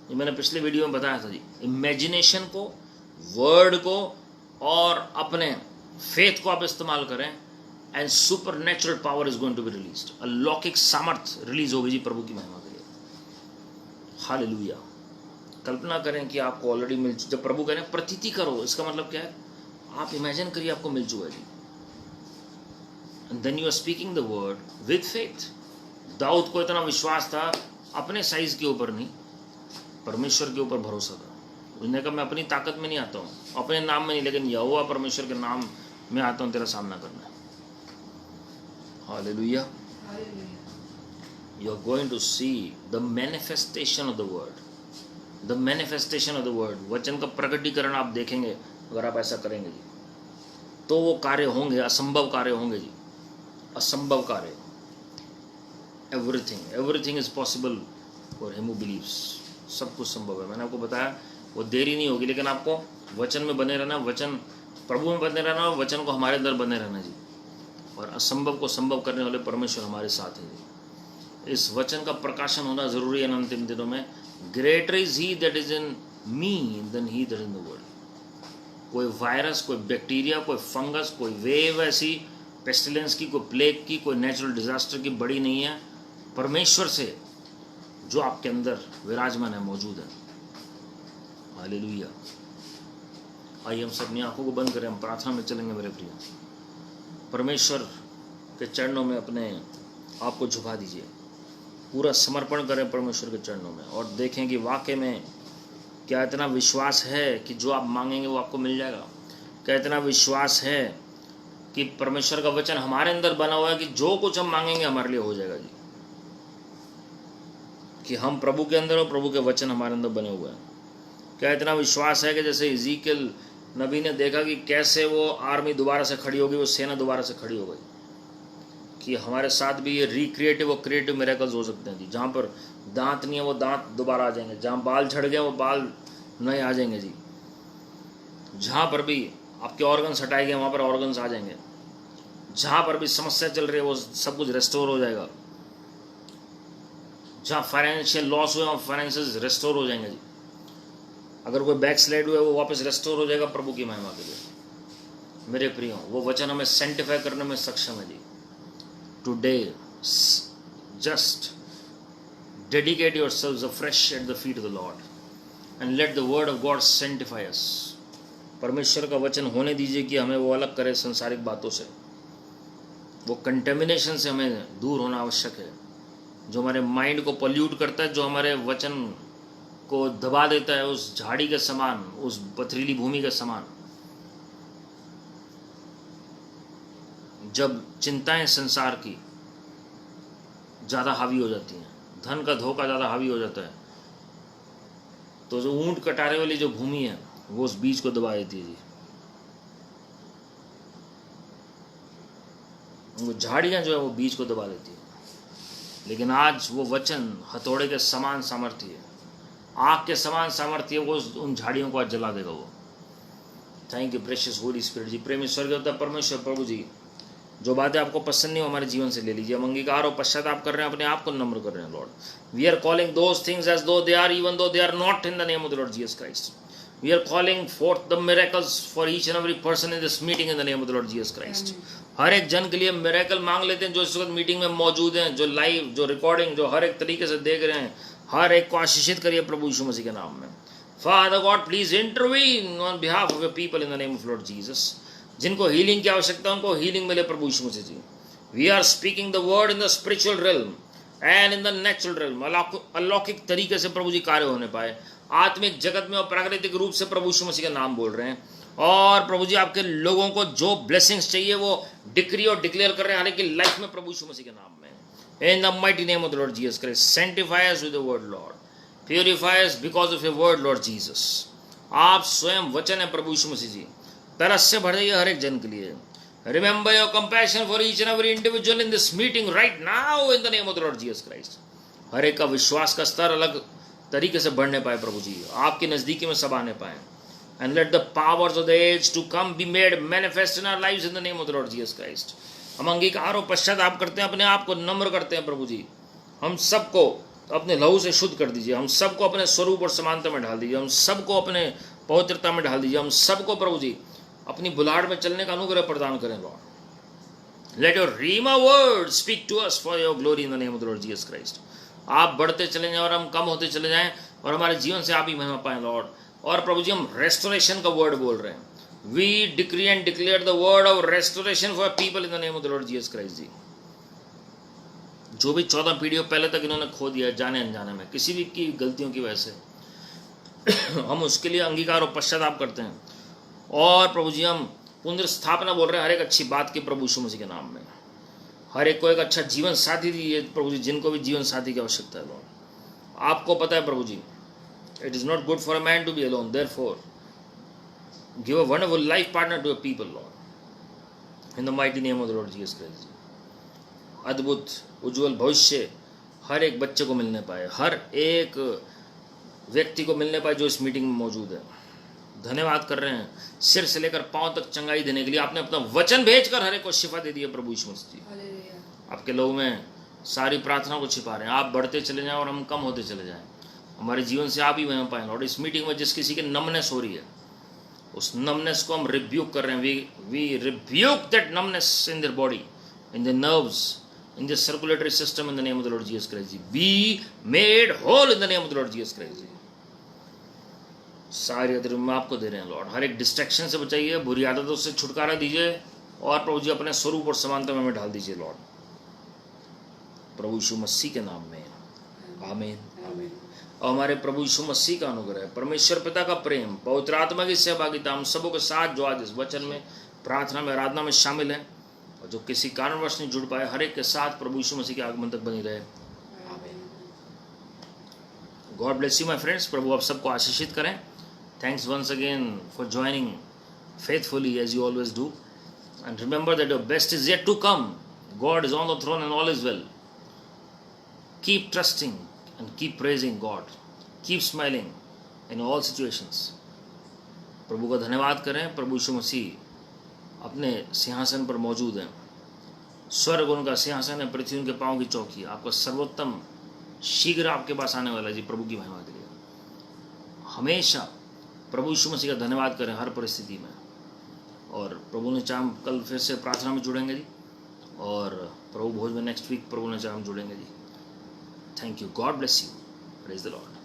ये मैंने पिछले वीडियो में बताया था जी। इमेजिनेशन को, वर्ड को और अपने फेथ को आप इस्तेमाल करें and supernatural power is going to be released. अलौकिक सामर्थ्य रिलीज होगी जी प्रभु की महिमा के लिए। हालेलुया। कल्पना करें कि आपको ऑलरेडी मिल, जब प्रभु कह रहे हैं प्रतीति करो, इसका मतलब क्या है? आप इमेजिन करिए आपको मिल चुका है जी। And then you are speaking the word with faith. दाऊद को इतना विश्वास था, अपने साइज के ऊपर नहीं, परमेश्वर के ऊपर भरोसा था। उसने कहा मैं अपनी ताकत में नहीं आता हूँ, अपने नाम में नहीं, लेकिन यहोवा परमेश्वर के नाम में आता हूँ तेरा सामना करना है। Hallelujah. You are going to see the manifestation of the word, the manifestation of the word. वचन का प्रकटीकरण आप देखेंगे अगर आप ऐसा करेंगे जी, तो वो कार्य होंगे, असंभव कार्य होंगे जी, असंभव कार्य। Everything is possible for him who believes. सब कुछ संभव है। मैंने आपको बताया वो देरी नहीं होगी, लेकिन आपको वचन में बने रहना, वचन प्रभु में बने रहना और वचन को हमारे अंदर बने रहना जी। और असंभव को संभव करने वाले परमेश्वर हमारे साथ है जी। इस वचन का प्रकाशन होना जरूरी है अंतिम दिनों में। Greater is he that is in me than he that in the world. कोई वायरस, कोई बैक्टीरिया, कोई फंगस, कोई वेव ऐसी पेस्टिलेंस की, कोई प्लेग की, कोई नेचुरल डिजास्टर की बड़ी नहीं है परमेश्वर से जो आपके अंदर विराजमान है, मौजूद है। हालेलुया। आइए हम सब अपनी आंखों को बंद करें, हम प्रार्थना में चलेंगे मेरे प्रिय। परमेश्वर के चरणों में अपने आप को झुका दीजिए, पूरा समर्पण करें परमेश्वर के चरणों में और देखें कि वाकई में क्या इतना विश्वास है कि जो आप मांगेंगे वो आपको मिल जाएगा। क्या इतना विश्वास है कि परमेश्वर का वचन हमारे अंदर बना हुआ है कि जो कुछ हम मांगेंगे हमारे लिए हो जाएगा जी। कि हम प्रभु के अंदर और प्रभु के वचन हमारे अंदर बने हुए हैं। क्या इतना विश्वास है कि जैसे इज़ीकियल नबी ने देखा कि कैसे वो आर्मी दोबारा से खड़ी होगी, वो सेना दोबारा से खड़ी हो गई, कि हमारे साथ भी ये रिक्रिएटिव और क्रिएटिव मिरेकल्स हो सकते हैं जी। जहाँ पर दांत नहीं है वो दांत दोबारा आ जाएंगे, जहाँ बाल झड़ गए वो बाल नए आ जाएंगे जी। जहाँ पर भी आपके ऑर्गन्स हटाए गए वहाँ पर ऑर्गन्स आ जाएंगे। जहाँ पर भी समस्या चल रही है वो सब कुछ रेस्टोर हो जाएगा। जहाँ फाइनेंशियल लॉस हुए वहाँ फाइनेंसेस रेस्टोर हो जाएंगे जी। अगर कोई बैक स्लाइड हुआ है वो वापस रेस्टोर हो जाएगा प्रभु की महिमा के लिए। मेरे प्रियो, वो वचन हमें सेंटिफाई करने में सक्षम है जी। Today just dedicate yourselves afresh at the feet of the Lord and let the word of God sanctify us. परमेश्वर का वचन होने दीजिए कि हमें वो अलग करे संसारिक बातों से, वो कंटेमिनेशन से हमें दूर होना आवश्यक है, जो हमारे माइंड को पोल्यूट करता है, जो हमारे वचन को दबा देता है उस झाड़ी के समान, उस पथरीली भूमि के समान। जब चिंताएं संसार की ज़्यादा हावी हो जाती हैं, धन का धोखा ज़्यादा हावी हो जाता है, तो जो ऊंट कटारे वाली जो भूमि है वो उस बीज को दबा देती है जी। वो झाड़ियाँ जो है वो बीज को दबा देती है। लेकिन आज वो वचन हथौड़े के समान सामर्थ्य है, आग के समान सामर्थ्य है, वो उन झाड़ियों को आज जला देगा वो। Thank you precious Holy Spirit ji. प्रेम ईश्वर के होता है परमेश्वर प्रभु जी, जो बातें आपको पसंद नहीं हो हमारे जीवन से ले लीजिए। हम अंगीकार और पश्चाताप कर रहे हैं, अपने आप को नम्र कर रहे हैं Lord. We are calling those things as though they are, even though they are not, in the name of the Lord Jesus Christ. We are calling for the miracles for each and every person in this meeting in the name of the Lord Jesus Christ. हर एक जन के लिए miracle मांग लेते हैं जो इस वक्त मीटिंग में मौजूद हैं, जो लाइव, जो रिकॉर्डिंग, जो हर एक तरीके से देख रहे हैं। हर एक को आशीषित करिए प्रभु यीशु मसीह के नाम में। Father God, please intervene on behalf of your people in the name of Lord Jesus. जिनको हीलिंग की आवश्यकता है उनको हीलिंग मिले प्रभु यीशु मसीह ji. We are speaking the word in the spiritual realm and in the natural realm. अलौकिक तरीके से प्रभु जी कार्य होने पाए आत्मिक जगत में और प्राकृतिक रूप से प्रभु यीशु मसीह का नाम बोल रहे हैं। और प्रभु जी आपके लोगों को जो ब्लेसिंग्स चाहिए वो डिक्री और डिक्लेयर कर रहे हैं हालांकि लाइफ में प्रभु यीशु मसीह के नाम में। In the mighty name of the Lord Jesus Christ, sanctify us with the word, Lord. Purify us because of your word, Lord Jesus. आप स्वयं वचन है प्रभु यीशु मसीह जी। तरस से भर जाइए हर एक जन के लिए। Remember your compassion for each and every individual in this meeting right now in the name of the Lord Jesus Christ. हर एक का विश्वास का स्तर अलग तरीके से बढ़ने पाए प्रभु जी, आपकी नजदीकी में सब आने पाए। And let the powers of the age to come be made manifest in our lives in the name of the Lord Jesus Christ. हम अंगीकार और पश्चाताप करते हैं, अपने आप को नम्र करते हैं प्रभु जी। हम सबको अपने लहू से शुद्ध कर दीजिए, हम सबको अपने स्वरूप और समानता में ढाल दीजिए, हम सबको अपने पवित्रता में ढाल दीजिए, हम सबको प्रभु जी अपनी बुलाहट में चलने का अनुग्रह प्रदान करें Lord. Let your rhema word speak to us for your glory in the name of the Lord Jesus Christ. आप बढ़ते चले जाएं और हम कम होते चले जाएं और हमारे जीवन से आप ही महिमा पाएं लॉर्ड। और प्रभु जी हम रेस्टोरेशन का वर्ड बोल रहे हैं। We decree and declare the word of restoration for people in the name of the Lord Jesus Christ जी। जो भी 14 पीढ़ियों पहले तक इन्होंने खो दिया जाने अनजाने में किसी भी की गलतियों की वजह से हम उसके लिए अंगीकार और पश्चाताप करते हैं। और प्रभु जी हम पुनर्स्थापना बोल रहे हैं हर एक अच्छी बात के प्रभु यीशु मसीह के नाम में। हर एक को एक अच्छा जीवन साथी दीजिए प्रभु जी, जिनको भी जीवन साथी की आवश्यकता है लॉर्ड। आपको पता है प्रभु जी, it is not good for a man to be alone, therefore give a wonderful life partner to a people, Lord, in the mighty name of the Lord Jesus Christ. अद्भुत उज्जवल भविष्य हर एक बच्चे को मिलने पाए, हर एक व्यक्ति को मिलने पाए जो इस मीटिंग में मौजूद है। धन्यवाद कर रहे हैं सिर से लेकर पांव तक चंगाई देने के लिए। आपने अपना वचन भेजकर हर एक को शिफा दे दी है प्रभु यीशु मसीह। आपके लोगों में सारी प्रार्थना को छिपा रहे हैं। आप बढ़ते चले जाएं और हम कम होते चले जाएं। हमारे जीवन से आप ही महिमा पाएं लॉर्ड। इस मीटिंग में जिस किसी की नमनेस हो रही है उस नमनेस को हम रिब्यूक कर रहे हैं। We rebuke that numbness in their body, in the nerves, in the circulatory system in the name of the Lord Jesus Christ ji. Be made whole in the name of the Lord Jesus Christ ji. सारी आदत हम आपको दे रहे हैं Lord. हर एक distraction से बचाइए, बुरी आदतों से छुटकारा दीजिए और प्रभु जी अपने स्वरूप और समानता में डाल दीजिए लॉर्ड, प्रभु यीशु मसीह के नाम में आमीन आमीन। और हमारे प्रभु यीशु मसीह का अनुग्रह, परमेश्वर पिता का प्रेम, पवित्र आत्मा की सहभागिता हम सबों के साथ जो आज इस वचन में, प्रार्थना में, आराधना में शामिल हैं और जो किसी कारणवश नहीं जुड़ पाए, हर एक के साथ प्रभु यीशु मसीह के आगमन तक बनी रहे। आमीन। God bless you my friends. प्रभु आप सबको आशीषित करें। Thanks once again for joining faithfully as you always do, and remember that your best is yet to come. God is on the throne and all is well. Keep trusting and keep praising God. Keep smiling in all situations. प्रभु का धन्यवाद करें। प्रभु यीशु मसीह अपने सिंहासन पर मौजूद हैं। स्वर्ग उनका सिंहासन है, पृथ्वी उनके पांव की चौकी। आपका सर्वोत्तम शीघ्र आपके पास आने वाला है जी, प्रभु की महिमा के लिए। हमेशा प्रभु यीशु मसीह का धन्यवाद करें हर परिस्थिति में। और प्रभु ने चाह कल फिर से प्रार्थना में जुड़ेंगे जी, और प्रभु भोज में नेक्स्ट वीक प्रभु ने चाह हम जुड़ेंगे जी। Thank you. God bless you. Praise the Lord.